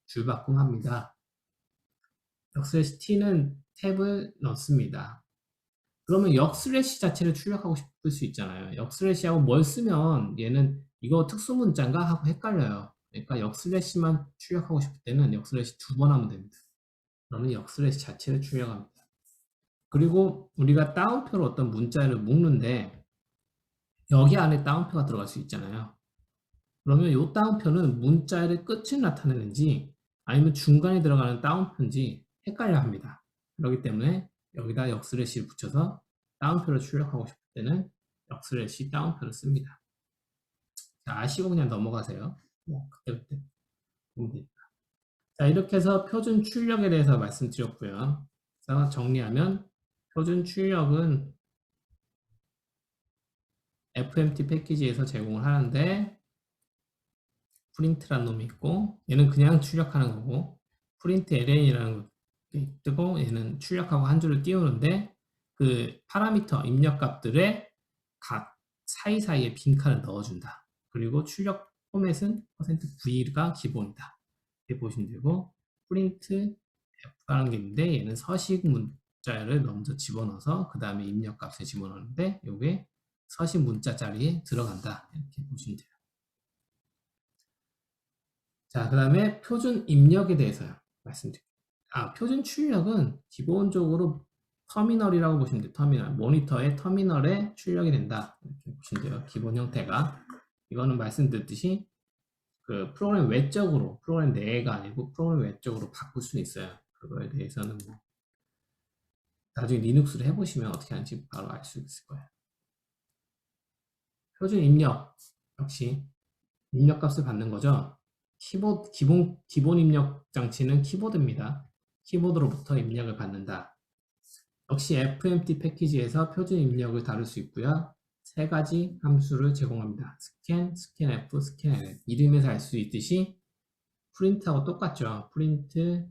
줄바꿈합니다. 역슬래시 t는 탭을 넣습니다. 그러면 역슬래시 자체를 출력하고 싶을 수 있잖아요. 역슬래시하고 뭘 쓰면 얘는 이거 특수 문자인가 하고 헷갈려요. 그러니까 역슬래시만 출력하고 싶을 때는 역슬래시 2번 하면 됩니다. 그러면 역슬래시 자체를 출력합니다. 그리고 우리가 따옴표로 어떤 문자를 묶는데 여기 안에 따옴표가 들어갈 수 있잖아요. 그러면 이 따옴표는 문자의 끝을 나타내는지 아니면 중간에 들어가는 따옴표인지 헷갈려 합니다. 그렇기 때문에 여기다 역슬래시를 붙여서 다운표를 출력하고 싶을 때는 역슬래시 다운표를 씁니다. 자, 아시고 그냥 넘어가세요. 그때그때 보면 됩니다. 자, 이렇게 해서 표준 출력에 대해서 말씀드렸고요. 그래서 정리하면 표준 출력은 FMT 패키지에서 제공을 하는데 프린트라는 놈이 있고 얘는 그냥 출력하는 거고 프린트 ln이라는 게 뜨고 얘는 출력하고 한 줄을 띄우는데 그 파라미터 입력값들의 각 사이사이에 빈칸을 넣어준다. 그리고 출력 포맷은 %v가 기본이다. 이렇게 보시면 되고 프린트 f라는 게 있는데 얘는 서식 문자를 먼저 집어넣어서 그 다음에 입력값을 집어넣는데 이게 서식 문자 자리에 들어간다. 이렇게 보시면 돼요. 자, 그 다음에 표준 입력에 대해서 말씀드릴게요. 표준 출력은 기본적으로 터미널이라고 보시면 돼요. 터미널. 모니터의 터미널에 출력이 된다. 이렇게 보시면 돼요. 기본 형태가. 이거는 말씀드렸듯이 그 프로그램 외적으로, 프로그램 내가 아니고 프로그램 외적으로 바꿀 수는 있어요. 그거에 대해서는 뭐 나중에 리눅스를 해보시면 어떻게 하는지 바로 알 수 있을 거예요. 표준 입력 역시 입력값을 받는 거죠. 기본 입력 장치는 키보드입니다. 키보드로부터 입력을 받는다. 역시 FMT 패키지에서 표준 입력을 다룰 수 있고요. 세 가지 함수를 제공합니다. scan, scanf, scanln. 이름에서 알 수 있듯이 프린트하고 똑같죠. 프린트,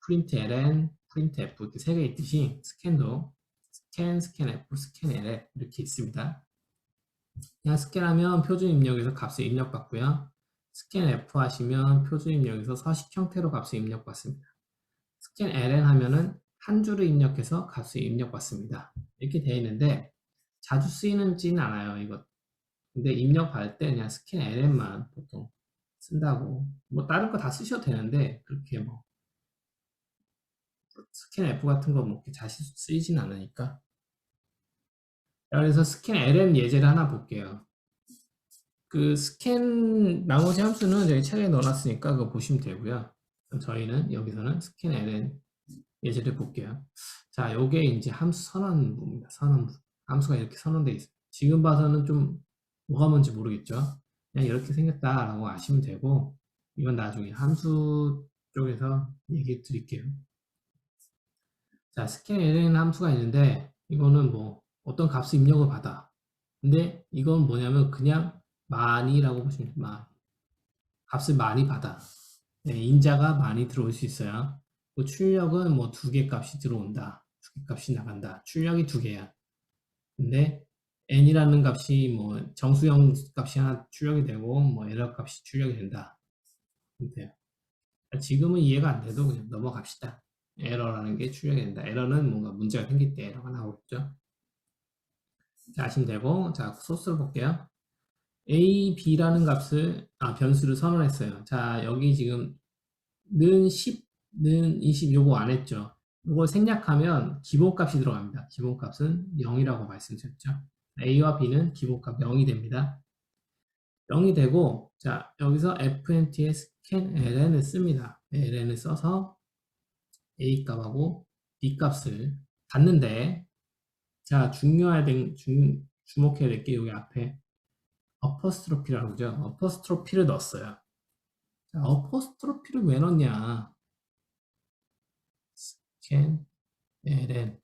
println, printf 이렇게 세 개 있듯이 scan도 scan, scanf, scanln 이렇게 있습니다. 그냥 스캔하면 표준 입력에서 값을 입력받고요. 스캔 F 하시면 표준 입력에서 서식 형태로 값을 입력받습니다. 스캔 ln 하면은 한 줄을 입력해서 값을 입력받습니다. 이렇게 되어 있는데 자주 쓰이는지는 않아요. 이거. 근데 입력할 때 그냥 스캔 ln만 보통 쓴다고. 뭐 다른 거 다 쓰셔도 되는데 그렇게 뭐 스캔 F 같은 거 뭐 자주 쓰이진 않으니까. 그래서 스캔 ln 예제를 하나 볼게요. 그 스캔 나머지 함수는 저희 책에 넣어놨으니까 그거 보시면 되고요. 저희는 여기서는 스캔 ln 예제를 볼게요. 자, 요게 이제 함수 선언부입니다. 선언부. 함수가 이렇게 선언되어 있어요. 지금 봐서는 좀 뭐가 뭔지 모르겠죠. 그냥 이렇게 생겼다라고 아시면 되고 이건 나중에 함수 쪽에서 얘기 드릴게요. 자, 스캔 ln 함수가 있는데 이거는 뭐 어떤 값을 입력을 받아. 근데 이건 뭐냐면 그냥 많이라고 보시면 돼요. 값을 많이 받아. 네, 인자가 많이 들어올 수 있어요. 그 출력은 뭐 2개 값이 들어온다. 2개 값이 나간다. 출력이 2개야. 근데 n이라는 값이 뭐 정수형 값이 하나 출력이 되고 뭐 에러 값이 출력이 된다. 돼요. 지금은 이해가 안 돼도 그냥 넘어갑시다. 에러라는 게 출력이 된다. 에러는 뭔가 문제가 생길 때 에러가 나오겠죠. 자, 아시면 되고, 자, 소스를 볼게요. a, b라는 값을, 변수를 선언했어요. 자, 여기 지금 는 10, 는 20 요거 안 했죠. 요걸 생략하면 기본값이 들어갑니다. 기본값은 0이라고 말씀드렸죠. a와 b는 기본값 0이 됩니다. 0이 되고, 자, 여기서 fnt에 scan ln을 씁니다. ln을 써서 a 값하고 b 값을 받는데, 자, 주목해야 될 게 여기 앞에 어퍼스트로피라고 그러죠. 어퍼스트로피를 넣었어요. 자, 어퍼스트로피를 왜 넣냐? scan ln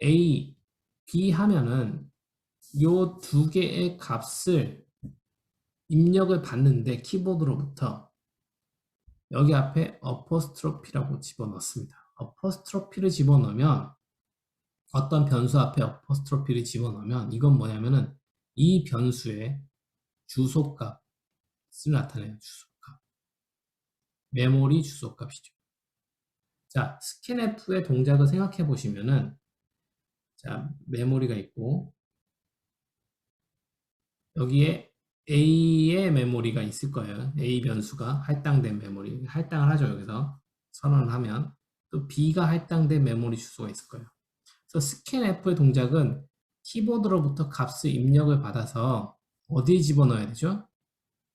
a, b 하면은 요 두 개의 값을 입력을 받는데 키보드로부터 여기 앞에 어퍼스트로피라고 집어넣습니다. 어퍼스트로피를 집어넣으면 어떤 변수 앞에 어퍼스트로피를 집어넣으면 이건 뭐냐면은 이 변수의 주소값을 나타내요. 주소값. 메모리 주소값이죠. 자, scanf의 동작을 생각해 보시면은 자, 메모리가 있고 여기에 A의 메모리가 있을 거예요. A 변수가 할당된 메모리. 할당을 하죠. 여기서 선언을 하면 또 B가 할당된 메모리 주소가 있을 거예요. 그래서 scanf의 동작은 키보드로부터 값을 입력을 받아서 어디에 집어넣어야 되죠?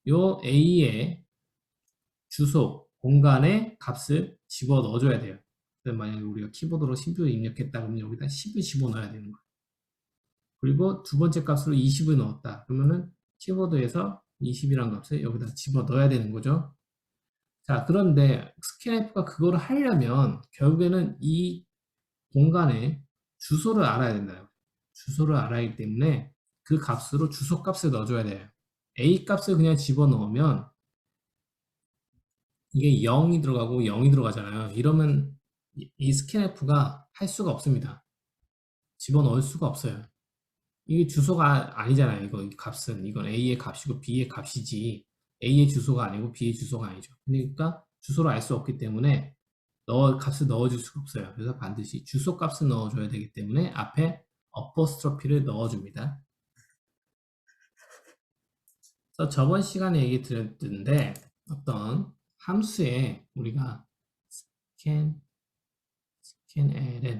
요 A의 주소, 공간에 값을 집어넣어줘야 돼요. 만약에 우리가 키보드로 10을 입력했다 그러면 여기다 10을 집어넣어야 되는 거예요. 그리고 두 번째 값으로 20을 넣었다. 그러면은 키보드에서 20이라는 값을 여기다 집어 넣어야 되는 거죠. 자, 그런데 스캔F가 그거를 하려면 결국에는 이 공간에 주소를 알아야 된다. 주소를 알아야 하기 때문에 그 값으로 주소 값을 넣어줘야 돼요. A 값을 그냥 집어 넣으면 이게 0이 들어가고 0이 들어가잖아요. 이러면 이 스캔F가 할 수가 없습니다. 집어 넣을 수가 없어요. 이게 주소가 아니잖아요. 이거 이 값은 이건 A의 값이고 B의 값이지 A의 주소가 아니고 B의 주소가 아니죠. 그러니까 주소를 알 수 없기 때문에 값을 넣어줄 수가 없어요. 그래서 반드시 주소 값을 넣어줘야 되기 때문에 앞에 어퍼스트로피를 넣어줍니다. 그래서 저번 시간에 얘기 드렸는데 어떤 함수에 우리가 scanln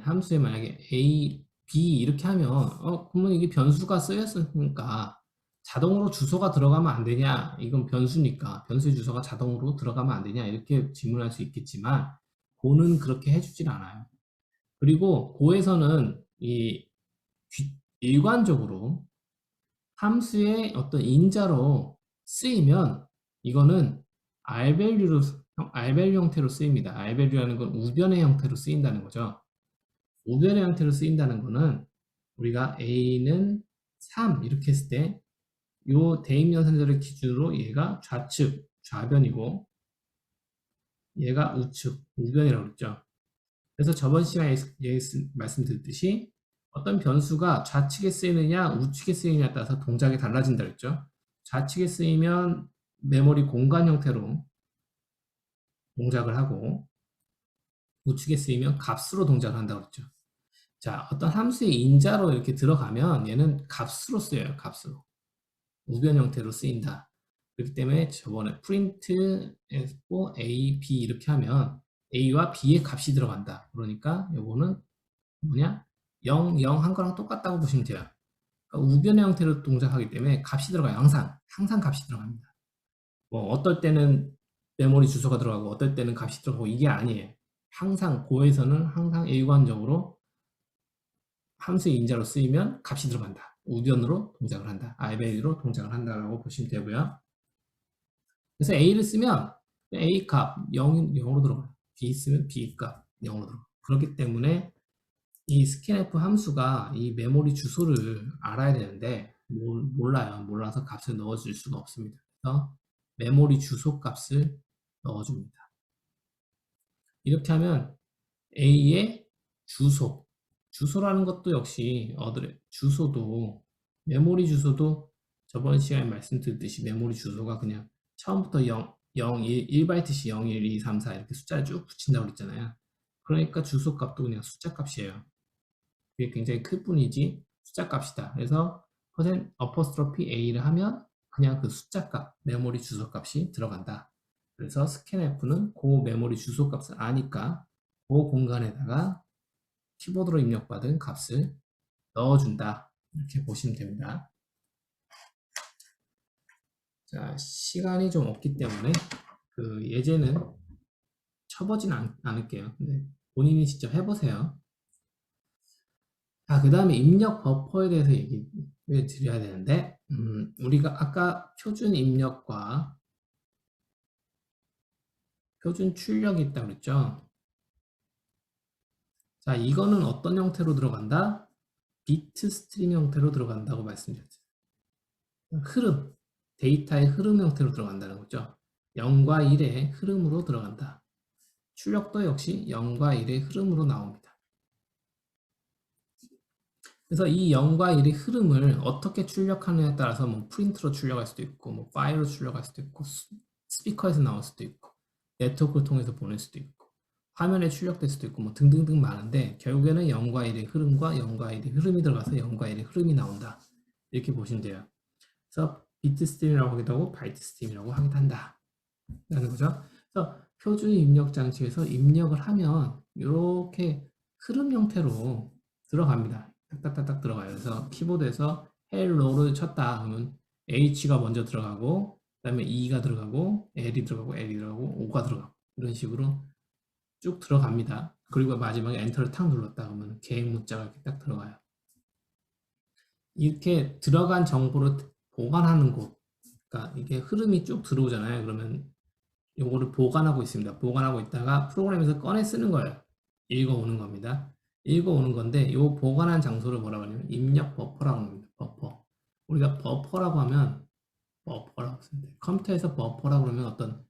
함수에 만약에 a, b 이렇게 하면 그러면 이게 변수가 쓰였으니까 자동으로 주소가 들어가면 안 되냐? 이건 변수니까 변수의 주소가 자동으로 들어가면 안 되냐? 이렇게 질문할 수 있겠지만 고는 그렇게 해주질 않아요. 그리고 고에서는 일관적으로 함수의 어떤 인자로 쓰이면 이거는 rvalue 형태로 쓰입니다. rvalue라는 건 우변의 형태로 쓰인다는 거죠. 우변의 형태로 쓰인다는 거는 우리가 a는 3 이렇게 했을 때 이 대입연산자를 기준으로 얘가 좌측, 좌변이고 얘가 우측, 우변이라고 그랬죠. 그래서 저번 시간에 말씀드렸듯이 어떤 변수가 좌측에 쓰이느냐 우측에 쓰이느냐에 따라서 동작이 달라진다 그랬죠. 좌측에 쓰이면 메모리 공간 형태로 동작을 하고 우측에 쓰이면 값으로 동작을 한다고 그랬죠. 자, 어떤 함수의 인자로 이렇게 들어가면 얘는 값으로 쓰여요. 값으로. 우변 형태로 쓰인다. 그렇기 때문에 저번에 print F A, B 이렇게 하면 A와 B의 값이 들어간다. 그러니까 요거는 뭐냐? 0, 0 한 거랑 똑같다고 보시면 돼요. 그러니까 우변의 형태로 동작하기 때문에 값이 들어가요. 항상 값이 들어갑니다. 뭐 어떨 때는 메모리 주소가 들어가고 어떨 때는 값이 들어가고 이게 아니에요. 항상 고에서는 항상 일관적으로 함수의 인자로 쓰이면 값이 들어간다. 우변으로 동작을 한다. rvalue로 동작을 한다라고 보시면 되고요. 그래서 A를 쓰면 A 값 0으로 들어가요. B 쓰면 B 값 0으로 들어가요. 그렇기 때문에 이 scanf 함수가 이 메모리 주소를 알아야 되는데 몰라요. 몰라서 값을 넣어줄 수가 없습니다. 그래서 메모리 주소 값을 넣어줍니다. 이렇게 하면 A의 주소라는 것도 역시 주소도 메모리 주소도 저번 시간에 말씀드렸듯이 메모리 주소가 그냥 처음부터 1바이트씩 0, 1, 2, 3, 4 이렇게 숫자를 쭉 붙인다고 그랬잖아요. 그러니까 주소 값도 그냥 숫자 값이에요. 그게 굉장히 클 뿐이지 숫자 값이다. 그래서 어퍼스트로피 A를 하면 그냥 그 숫자 값, 메모리 주소 값이 들어간다. 그래서 scanf는 그 메모리 주소 값을 아니까 그 공간에다가 키보드로 입력받은 값을 넣어준다. 이렇게 보시면 됩니다. 자, 시간이 좀 없기 때문에 그 예제는 쳐보진 않을게요. 근데 본인이 직접 해보세요. 자, 그 다음에 입력 버퍼에 대해서 얘기를 드려야 되는데, 우리가 아까 표준 입력과 표준 출력이 있다고 그랬죠? 자, 이거는 어떤 형태로 들어간다? 비트 스트림 형태로 들어간다고 말씀드렸어요. 흐름, 데이터의 흐름 형태로 들어간다는 거죠. 0과 1의 흐름으로 들어간다. 출력도 역시 0과 1의 흐름으로 나옵니다. 그래서 이 0과 1의 흐름을 어떻게 출력하느냐에 따라서 뭐 프린트로 출력할 수도 있고 뭐 파일로 출력할 수도 있고 스피커에서 나올 수도 있고 네트워크를 통해서 보낼 수도 있고 화면에 출력될 수도 있고 뭐 등등등 많은데 결국에는 0과 1의 흐름과 0과 1의 흐름이 들어가서 0과 1의 흐름이 나온다. 이렇게 보시면 돼요. 그래서 비트 스트림이라고 하기도 하고 바이트 스트림이라고 하기도 한다. 라는 거죠. 그래서 표준 입력 장치에서 입력을 하면 이렇게 흐름 형태로 들어갑니다. 딱딱딱딱 들어가요. 그래서 키보드에서 hello를 쳤다 하면 H가 먼저 들어가고 그 다음에 E가 들어가고 L이 들어가고 L이 들어가고 O가 들어가고 이런 식으로 쭉 들어갑니다. 그리고 마지막에 엔터를 탁 눌렀다 하면 계획 문자가 이렇게 딱 들어가요. 이렇게 들어간 정보를 보관하는 곳, 그러니까 이게 흐름이 쭉 들어오잖아요. 그러면 요거를 보관하고 있습니다. 보관하고 있다가 프로그램에서 꺼내 쓰는 거예요. 읽어오는 겁니다. 읽어오는 건데 요 보관한 장소를 뭐라고 하냐면 입력 버퍼라고 합니다. 버퍼. 우리가 버퍼라고 하면 버퍼라고 씁니다. 컴퓨터에서 버퍼라고 그러면 어떤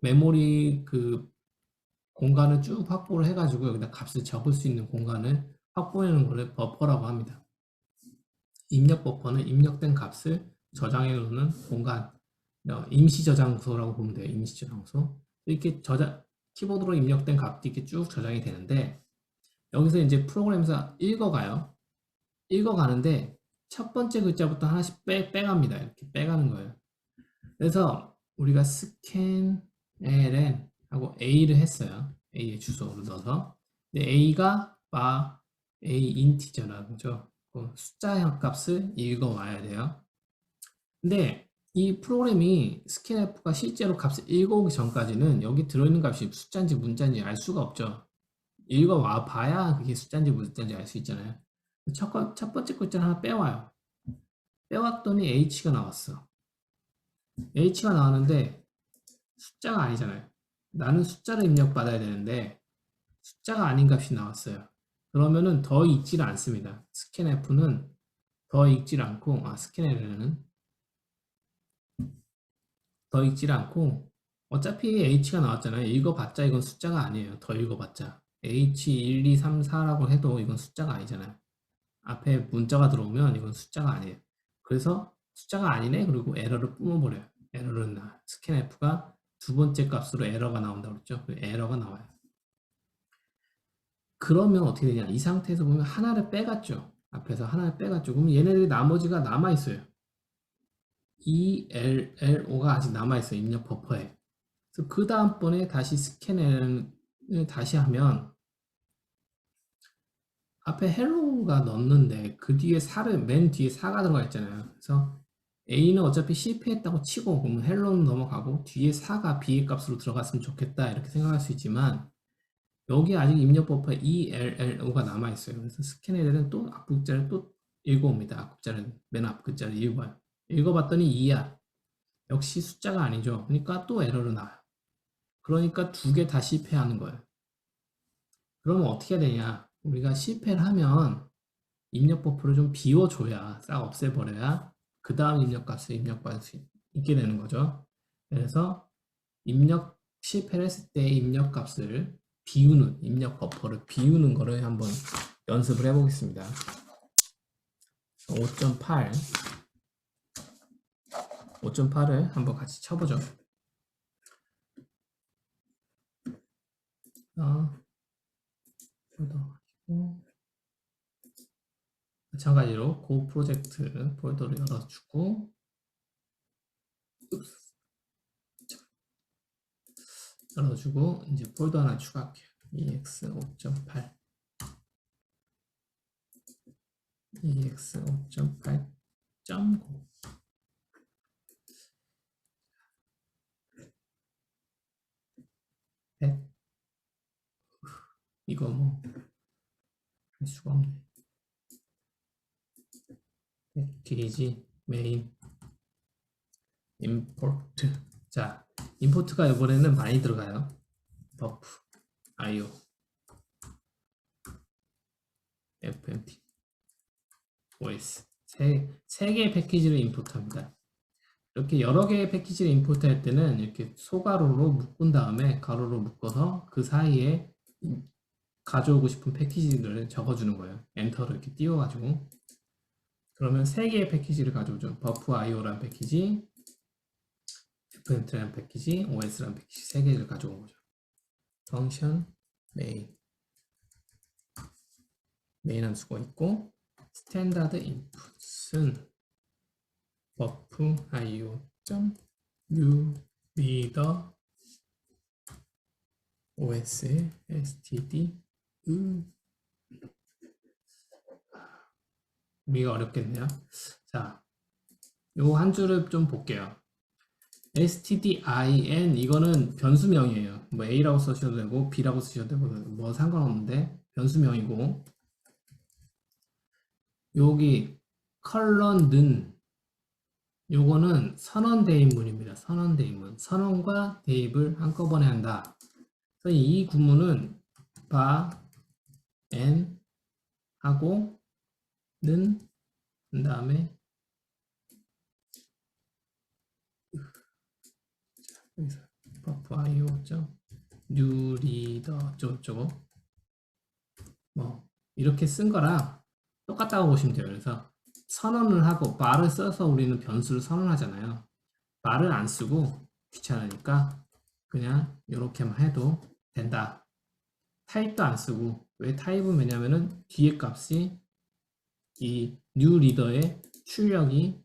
메모리 그 공간을 쭉 확보를 해가지고 여기다 값을 적을 수 있는 공간을 확보하는 것을 버퍼라고 합니다. 입력 버퍼는 입력된 값을 저장해 놓는 공간, 임시 저장소라고 보면 돼요. 임시 저장소. 이렇게 키보드로 입력된 값이 이렇게 쭉 저장이 되는데, 여기서 이제 프로그램에서 읽어가요. 읽어가는데, 첫 번째 글자부터 하나씩 빼갑니다. 이렇게 빼가는 거예요. 그래서 우리가 scan ln 하고 a를 했어요. a의 주소를 넣어서. 근데 a가 a 인티저라고 하죠. 숫자형 값을 읽어와야 돼요. 근데 이 프로그램이 scanf가 실제로 값을 읽어오기 전까지는 여기 들어있는 값이 숫자인지 문자인지 알 수가 없죠. 읽어와 봐야 그게 숫자인지 문자인지 알 수 있잖아요. 첫 번째 글자를 하나 빼와요. 빼왔더니 h가 나왔어. h가 나왔는데 숫자가 아니잖아요. 나는 숫자를 입력받아야 되는데 숫자가 아닌 값이 나왔어요. 그러면은 더 읽지를 않습니다. scanf는 더 읽지를 않고, scanln은 더 읽지를 않고, 어차피 h가 나왔잖아요. 읽어봤자 이건 숫자가 아니에요. 더 읽어봤자 h1, 2, 3, 4라고 해도 이건 숫자가 아니잖아요. 앞에 문자가 들어오면 이건 숫자가 아니에요. 그래서 숫자가 아니네. 그리고 에러를 뿜어버려요. 에러는 scanf가 두 번째 값으로 에러가 나온다고 그랬죠. 그 에러가 나와요. 그러면 어떻게 되냐? 이 상태에서 보면 하나를 빼갔죠. 앞에서 하나를 빼갔죠. 그럼 얘네들이 나머지가 남아있어요. ELLO가 아직 남아있어요. 입력 버퍼에. 그래서 그 다음번에 다시 스캔을 다시 하면 앞에 헬로가 넣었는데 그 뒤에 맨 뒤에 4가 들어가 있잖아요. 그래서 A는 어차피 실패했다고 치고 그러면 헬로는 넘어가고 뒤에 4가 B의 값으로 들어갔으면 좋겠다 이렇게 생각할 수 있지만 여기 아직 입력 버퍼에 ELLO가 남아있어요. 그래서 스캔에는 또 앞글자를 또 읽어옵니다. 앞글자를, 맨 앞글자를 읽어봐요. 읽어봤더니 2야. 역시 숫자가 아니죠. 그러니까 또 에러를 나와요. 그러니까 두 개 다 실패하는 거예요. 그러면 어떻게 되냐? 우리가 실패를 하면 입력 버퍼를 좀 비워줘야, 싹 없애버려야 그 다음 입력값을 입력받을 수 있게 되는 거죠. 그래서 실패를 했을 때 입력값을 비우는, 입력 버퍼를 비우는 거를 한번 연습을 해보겠습니다. 5.8을 한번 같이 쳐보죠. 마찬가지로 고 프로젝트 폴더를 열어주고 이제 폴더 하나 추가할게요. ex 5.8 ex 5.8.9 100 이거 뭐 할 수가 없네. 패키지 메인 임포트. 자, 임포트가 이번에는 많이 들어가요. 버프 IO FMP OS 세 개의 패키지를 임포트합니다. 이렇게 여러 개의 패키지를 임포트할 때는 이렇게 소가로로 묶은 다음에 가로로 묶어서 그 사이에 가져오고 싶은 패키지들을 적어주는 거예요. 엔터를 이렇게 띄워가지고 그러면 세 개의 패키지를 가져오죠. 버프 IO라는 패키지, FMT라는 패키지, OS라는 패키지 세 개를 가져온 거죠. 펑션 메인 함수가 있고 스탠다드 인풋은 버프 IO.new reader OS std 우리가 어렵겠네요. 자, 요 한 줄을 좀 볼게요. stdin 이거는 변수명이에요. 뭐 a라고 쓰셔도 되고 b라고 쓰셔도 되고 뭐 상관없는데 변수명이고 여기 컬러는 요거는 선언 대입문입니다. 선언 대입문. 선언과 대입을 한꺼번에 한다. 그래서 이 구문은 바, 엔 하고 는 그 다음에 여기서 버프아이오 뉴 리더 저거 뭐 이렇게 쓴 거랑 똑같다고 보시면 돼요. 그래서 선언을 하고 바를 써서 우리는 변수를 선언하잖아요. 바를 안 쓰고 귀찮으니까 그냥 이렇게만 해도 된다. 타입도 안 쓰고, 왜 타입은 왜냐면은 뒤에 값이 이 뉴 리더의 출력이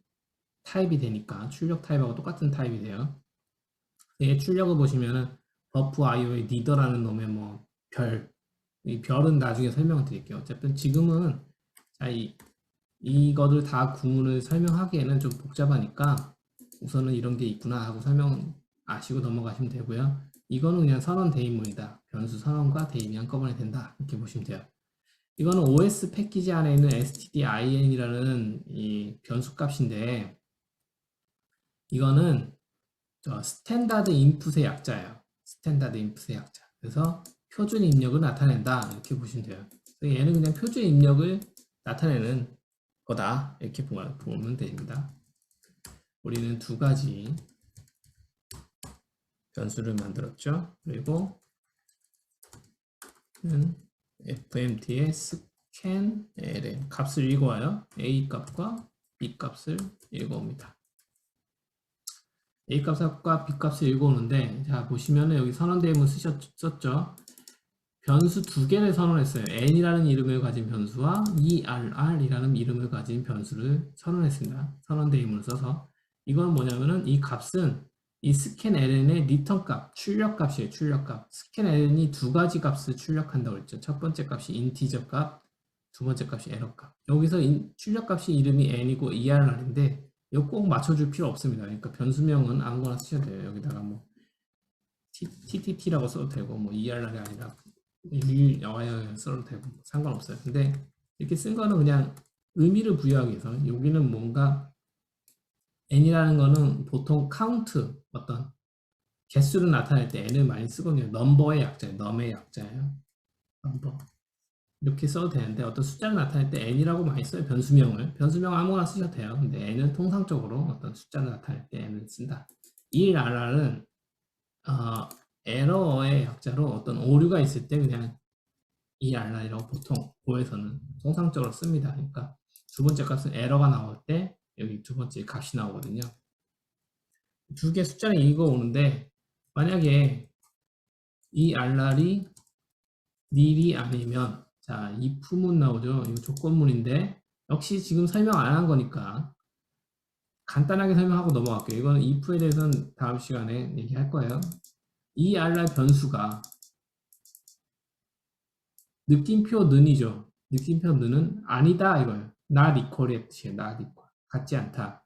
타입이 되니까 출력 타입하고 똑같은 타입이 돼요. 이 출력을 보시면은 버프 아이오의 리더라는 놈의 뭐 이 별은 나중에 설명을 드릴게요. 어쨌든 지금은 자, 이거를 다 구문을 설명하기에는 좀 복잡하니까 우선은 이런 게 있구나 하고 설명 아시고 넘어가시면 되고요. 이거는 그냥 선언 대입문이다. 변수 선언과 대입이 한꺼번에 된다. 이렇게 보시면 돼요. 이거는 OS 패키지 안에 있는 stdin이라는 이 변수 값인데 이거는 스탠다드 인풋의 약자예요. 스탠다드 인풋의 약자. 그래서 표준 입력을 나타낸다. 이렇게 보시면 돼요. 얘는 그냥 표준 입력을 나타내는 거다. 이렇게 보면 됩니다. 우리는 두 가지 변수를 만들었죠. 그리고 fmp의 scan ln 값을 읽어와요. a 값과 b 값을 읽어옵니다. a 값과 b 값을 읽어오는데 자 보시면은 여기 선언 대입문 썼죠. 변수 두 개를 선언했어요. n이라는 이름을 가진 변수와 err이라는 이름을 가진 변수를 선언했습니다. 선언 대입문을 써서 이건 뭐냐면은 이 값은 이 scanln의 리턴 값, 출력 값이에요. 출력 값. scanln이 두 가지 값을 출력한다고 했죠. 첫 번째 값이 인티저 값, 두 번째 값이 에러 값. 여기서 출력 값이 이름이 n이고 err인데 이거 꼭 맞춰줄 필요 없습니다. 그러니까 변수명은 아무거나 쓰셔도 돼요. 여기다가 뭐 TTT라고 써도 되고 뭐 ERR이 아니라 영화에 써도 되고 상관없어요. 근데 이렇게 쓴 거는 그냥 의미를 부여하기 위해서 여기는 뭔가 n이라는 거는 보통 카운트 어떤 개수를 나타낼 때 n을 많이 쓰거든요. 넘버의 약자예요. 넘의 약자예요. 넘버 이렇게 써도 되는데 어떤 숫자를 나타낼 때 n이라고 많이 써요. 변수명을. 변수명 아무거나 쓰셔도 돼요. 근데 n은 통상적으로 어떤 숫자를 나타낼 때 n을 쓴다. 이 rr은 에러의 약자로 어떤 오류가 있을 때 그냥 err이라고 보통 고에서는 통상적으로 씁니다. 그러니까 두 번째 값은 에러가 나올 때 여기 두 번째 값이 나오거든요. 두 개 숫자를 읽어오는데 만약에 이 rr이 nil이 아니면 자, if문 나오죠. 이거 조건문인데 역시 지금 설명 안 한 거니까 간단하게 설명하고 넘어갈게요. 이거는 if에 대해서는 다음 시간에 얘기할 거예요. 이 rr 변수가 느낌표 는이죠. 느낌표 는은 아니다 이거예요. not equal의 뜻이에요. not equal. 같지 않다.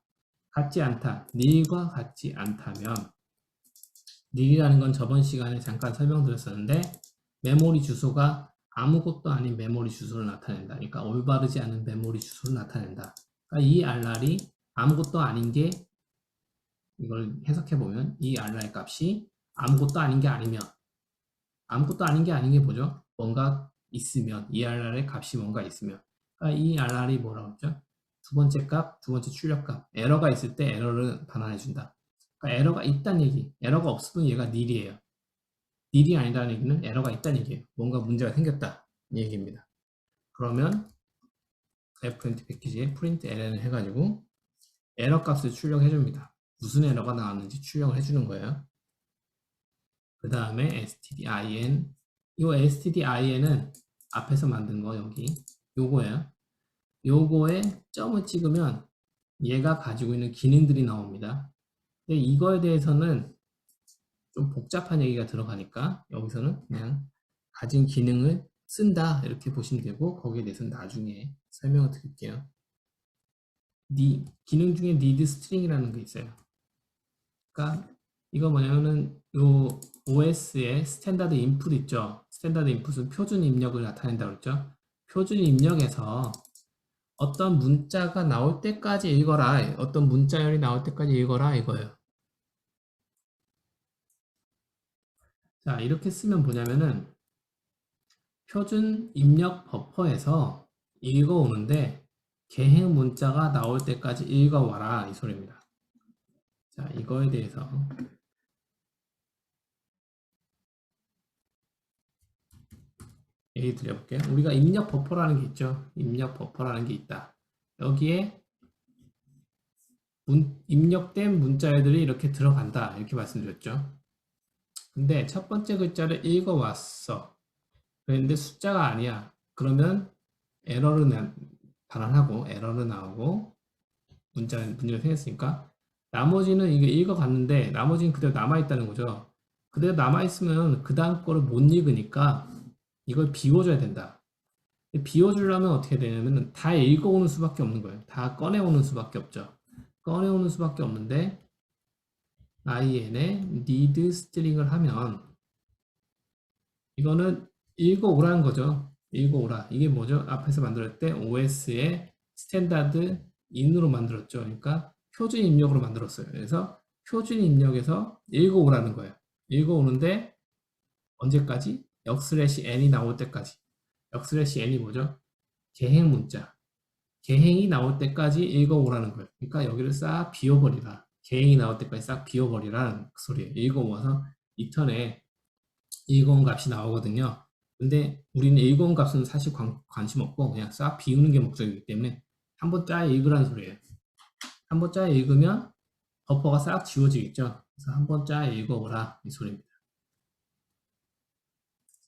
같지 않다. nil과 같지 않다면 nil이라는 건 저번 시간에 잠깐 설명드렸었는데 메모리 주소가 아무것도 아닌 메모리 주소를 나타낸다. 그러니까 올바르지 않은 메모리 주소를 나타낸다. 그러니까 이 rr이 아무것도 아닌 게 이걸 해석해보면 이 rr의 값이 아무것도 아닌 게 아니면 아무것도 아닌 게 아닌 게 뭐죠? 뭔가 있으면 이 rr의 값이 뭔가 있으면 그러니까 이 rr이 뭐라고 했죠? 두 번째 값, 두 번째 출력 값 에러가 있을 때 에러를 반환해준다. 그러니까 에러가 있다는 얘기 에러가 없으면 얘가 nil이에요. nil이 아니라는 얘기는 에러가 있다는 얘기예요. 뭔가 문제가 생겼다 이 얘기입니다. 그러면 fmt 패키지에 println을 해가지고 에러 값을 출력해줍니다. 무슨 에러가 나왔는지 출력을 해주는 거예요. 그 다음에 stdin 이 stdin은 앞에서 만든 거 여기 요거예요. 요거에 점을 찍으면 얘가 가지고 있는 기능들이 나옵니다. 근데 이거에 대해서는 좀 복잡한 얘기가 들어가니까 여기서는 그냥 가진 기능을 쓴다 이렇게 보시면 되고 거기에 대해서는 나중에 설명을 드릴게요. 기능 중에 need string이라는 게 있어요. 그러니까 이거 뭐냐면은 요 OS의 스탠다드 인풋 있죠. 스탠다드 인풋은 표준 입력을 나타낸다고 했죠. 표준 입력에서 어떤 문자가 나올 때까지 읽어라. 어떤 문자열이 나올 때까지 읽어라 이거예요. 자, 이렇게 쓰면 뭐냐면은 표준 입력 버퍼에서 읽어오는데 개행 문자가 나올 때까지 읽어와라 이 소리입니다. 자, 이거에 대해서 얘기 드려볼게요. 우리가 입력 버퍼라는 게 있죠. 입력 버퍼라는 게 있다. 여기에 입력된 문자들이 이렇게 들어간다 이렇게 말씀드렸죠. 근데 첫 번째 글자를 읽어왔어. 그런데 숫자가 아니야. 그러면 에러를 반환하고 에러를 나오고 문제가 생겼으니까 나머지는 이게 읽어갔는데 나머지는 그대로 남아있다는 거죠. 그대로 남아있으면 그 다음 거를 못 읽으니까 이걸 비워줘야 된다. 비워주려면 어떻게 되냐면 다 읽어오는 수밖에 없는 거예요. 다 꺼내오는 수밖에 없죠. 꺼내오는 수밖에 없는데 in에 need string을 하면 이거는 읽어오라는 거죠. 읽어오라. 이게 뭐죠? 앞에서 만들었을 때 OS의 스탠다드 인으로 만들었죠. 그러니까 표준 입력으로 만들었어요. 그래서 표준 입력에서 읽어오라는 거예요. 읽어오는데 언제까지? 역/n이 나올 때까지. 역/n이 뭐죠? 개행 문자. 개행이 나올 때까지 읽어오라는 거예요. 그러니까 여기를 싹 비워버리라. 개행이 나올 때까지 싹 비워버리라는 그 소리예요. 읽어모아서 이 턴에 읽어온 값이 나오거든요. 근데 우리는 읽어온 값은 사실 관심 없고 그냥 싹 비우는 게 목적이기 때문에 한번 짜 읽으라는 소리예요. 한번 짜 읽으면 버퍼가 싹 지워지겠죠. 그래서 한번 짜 읽어오라 이 소리입니다.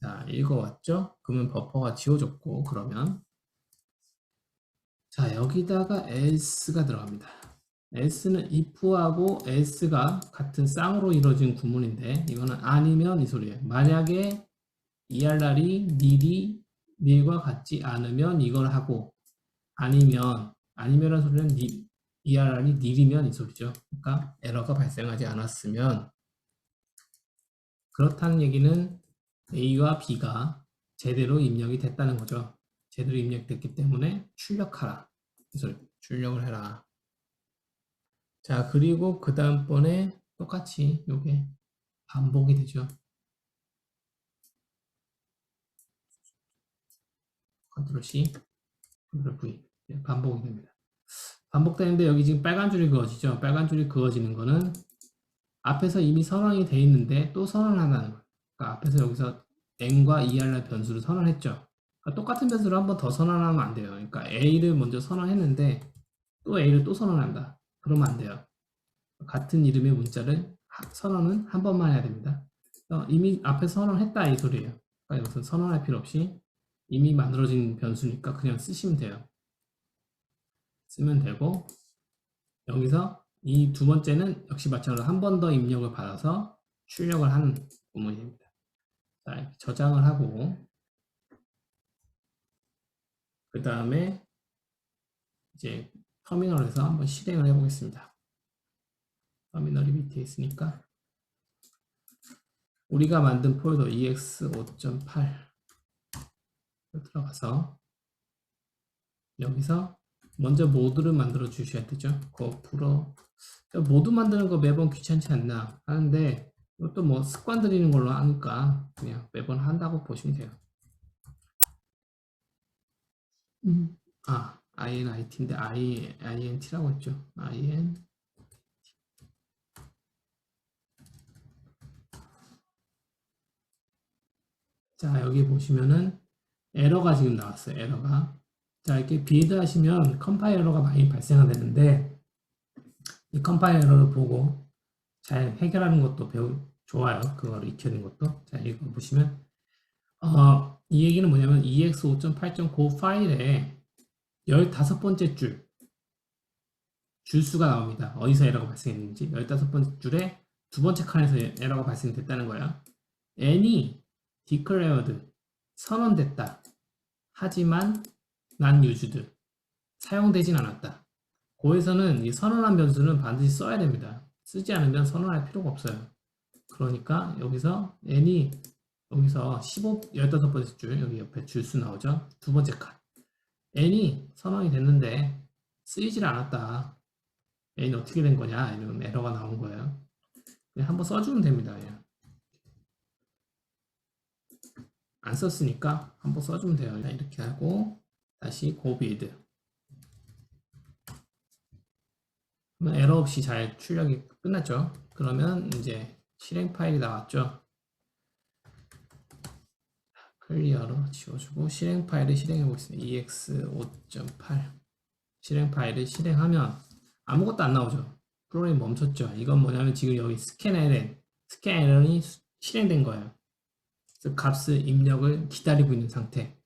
자, 읽어왔죠? 그러면 버퍼가 지워졌고 그러면 자, 여기다가 else가 들어갑니다. else는 if하고 else가 같은 쌍으로 이루어진 구문인데 이거는 아니면 이 소리예요. 만약에 ERR이 nil이 nil과 같지 않으면 이걸 하고 아니면이라는 소리는 ERR이 nil이면 이 소리죠. 그러니까 에러가 발생하지 않았으면 그렇다는 얘기는 A와 B가 제대로 입력이 됐다는 거죠. 제대로 입력됐기 때문에 출력하라. 이 소리 출력을 해라. 자, 그리고 그 다음번에 똑같이 요게 반복이 되죠. 컨트롤 C, 컨트롤 V 반복이 됩니다. 반복되는데 여기 지금 빨간 줄이 그어지죠. 빨간 줄이 그어지는 거는 앞에서 이미 선언이 돼 있는데 또 선언한다는 거예요. 그러니까 앞에서 여기서 n과 err 변수를 선언했죠. 그러니까 똑같은 변수를 한 번 더 선언하면 안 돼요. 그러니까 a를 먼저 선언했는데 또 a를 또 선언한다. 그러면 안 돼요. 같은 이름의 문자를 선언은 한 번만 해야 됩니다. 이미 앞에 선언했다 이 소리예요. 그러니까 여기서 선언할 필요 없이 이미 만들어진 변수니까 그냥 쓰시면 돼요. 쓰면 되고 여기서 이 두 번째는 역시 마찬가지로 한 번 더 입력을 받아서 출력을 하는 구문입니다. 자, 이렇게 저장을 하고 그 다음에 이제 터미널에서 한번 실행을 해보겠습니다. 터미널이 밑에 있으니까 우리가 만든 폴더 ex5.8 들어가서 여기서 먼저 모드를 만들어 주셔야 되죠. 거풀어 모드 만드는 거 매번 귀찮지 않나 하는데 이것도 뭐 습관 들이는 걸로 하니까 그냥 매번 한다고 보시면 돼요. INIT인데 INT라고 했죠. IN 자, 여기 보시면은 에러가 지금 나왔어요. 에러가. 자, 이렇게 빌드 하시면 컴파일 에러가 많이 발생하는데 이 컴파일 에러를 보고 잘 해결하는 것도 좋아요. 그거를 익히는 것도. 자, 이거 보시면 이 얘기는 뭐냐면 ex5.8.9 파일에 15번째 줄수가 나옵니다. 어디서 에러가 발생했는지 15번째 줄에 두 번째 칸에서 에러가 발생됐다는 거야. n이 declared 선언됐다. 하지만 난 used 사용되진 않았다. 고에서는 이 선언한 변수는 반드시 써야 됩니다. 쓰지 않으면 선언할 필요가 없어요. 그러니까 여기서 n이 여기서 15번째 줄 여기 옆에 줄수 나오죠. 두 번째 칸 n이 선언이 됐는데 쓰이질 않았다. n이 어떻게 된 거냐 이런 에러가 나온 거예요. 그냥 한번 써주면 됩니다. 그냥. 안 썼으니까 한번 써주면 돼요. 이렇게 하고 다시 고비드. 그러면 에러 없이 잘 출력이 끝났죠. 그러면 이제 실행 파일이 나왔죠. 클리어로 지워주고 실행 파일을 실행해 보겠습니다. ex5.8 실행 파일을 실행하면 아무것도 안 나오죠. 프로그램이 멈췄죠. 이건 뭐냐면 지금 여기 scanln이 실행된 거예요. 그래서 값을 입력을 기다리고 있는 상태.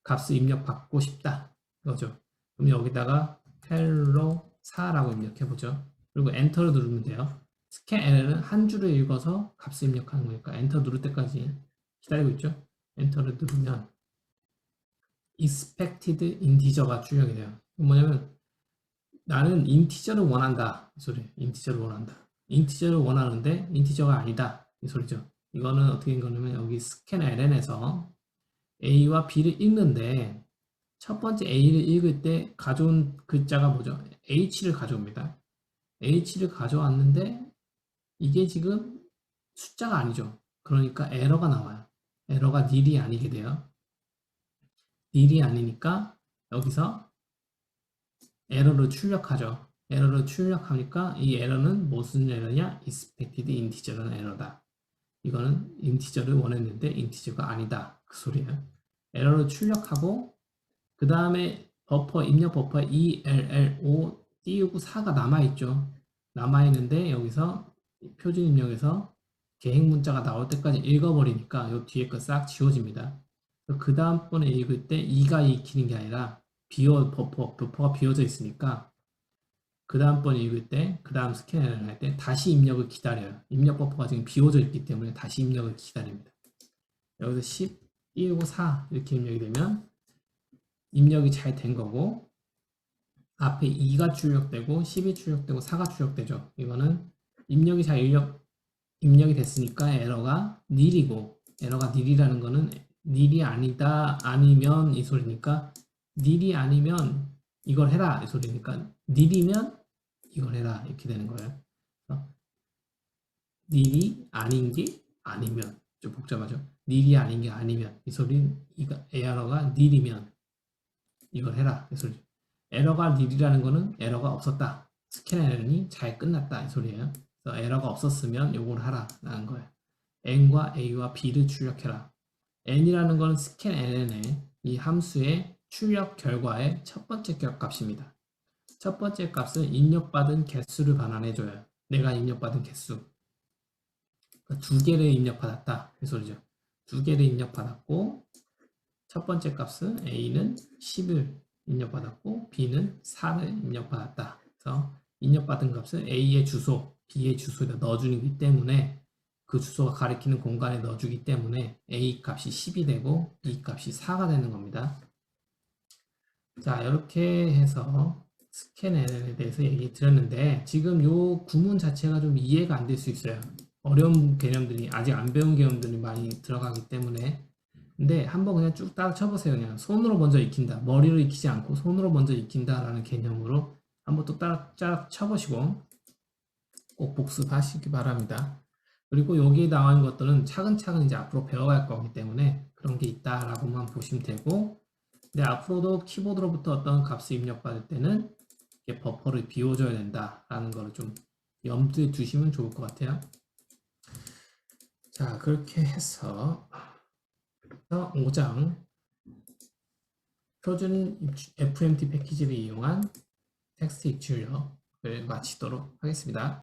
값을 입력 받고 싶다. 이거죠. 그럼 여기다가 hello 4라고 입력해 보죠. 그리고 엔터를 누르면 돼요. scanln은 한 줄을 읽어서 값을 입력하는 거니까 엔터 누를 때까지 기다리고 있죠. 엔터를 누르면 expected integer가 출력이 돼요. 뭐냐면 나는 인티저를 원한다. 이 소리. 인티저를 원한다. 인티저를 원하는데 인티저가 아니다. 이 소리죠. 이거는 어떻게 된 거냐면 여기 scanln에서 A와 B를 읽는데 첫 번째 A를 읽을 때 가져온 글자가 뭐죠? H를 가져옵니다. H를 가져왔는데 이게 지금 숫자가 아니죠. 그러니까 에러가 나와요. 에러가 nil이 아니게 돼요. nil이 아니니까 여기서 에러를 출력하죠. 에러를 출력하니까 이 에러는 무슨 에러냐? expected integer라는 에러다. 이거는 인티저를 원했는데 인티저가 아니다. 그 소리예요. 에러를 출력하고 그 다음에 버퍼 입력 버퍼에 ELL5 띄우고 4가 남아있죠. 남아있는데 여기서 표준 입력에서 계획 문자가 나올 때까지 읽어버리니까 이 뒤에 거 싹 지워집니다. 그 다음번에 읽을 때 2가 익히는 게 아니라 버퍼가 비워져 있으니까 그 다음번에 읽을 때 그 다음 스캔을 할 때 다시 입력을 기다려요. 입력 버퍼가 지금 비워져 있기 때문에 다시 입력을 기다립니다. 여기서 10 띄우고 4 이렇게 입력이 되면 입력이 잘 된 거고 앞에 2가 출력되고 10이 출력되고 4가 출력되죠. 이거는 입력이 잘 입력이 됐으니까 에러가 nil이고 에러가 nil이라는 거는 nil이 아니다 아니면 이 소리니까 nil이 아니면 이걸 해라 이 소리니까 nil이면 이걸 해라 이렇게 되는 거예요. nil이 아닌 게 아니면 좀 복잡하죠. nil이 아닌 게 아니면 이 소리는 에러가 nil이면 이걸 해라 이 소리죠. 에러가 nil이라는 거는 에러가 없었다. 스캔ln이 잘 끝났다 이 소리예요. 그래서 에러가 없었으면 요걸 하라 라는 거예요. n과 a와 b를 출력해라. n이라는 거는 scanln의 이 함수의 출력 결과의 첫 번째 값입니다. 첫 번째 값은 입력받은 개수를 반환해줘요. 내가 입력받은 개수. 그러니까 2개를 입력받았다. 그 소리죠. 2개를 입력받았고 첫 번째 값은 A는 10을 입력받았고 B는 4를 입력받았다. 그래서 입력받은 값은 A의 주소, B의 주소에다 넣어주기 때문에 그 주소가 가리키는 공간에 넣어주기 때문에 A 값이 10이 되고 B 값이 4가 되는 겁니다. 자, 이렇게 해서 scanln에 대해서 얘기 드렸는데 지금 요 구문 자체가 좀 이해가 안 될 수 있어요. 어려운 개념들이 아직 안 배운 개념들이 많이 들어가기 때문에 근데 한번 그냥 쭉 따라 쳐보세요. 그냥 손으로 먼저 익힌다. 머리로 익히지 않고 손으로 먼저 익힌다 라는 개념으로 한번 또 따라 쳐보시고 꼭 복습하시기 바랍니다. 그리고 여기에 나와 있는 것들은 차근차근 이제 앞으로 배워갈 거기 때문에 그런 게 있다라고만 보시면 되고 근데 앞으로도 키보드로부터 어떤 값을 입력받을 때는 이렇게 버퍼를 비워줘야 된다라는 거를 좀 염두에 두시면 좋을 것 같아요. 자, 그렇게 해서 5장 표준 FMT 패키지를 이용한 텍스트 입출력을 마치도록 하겠습니다.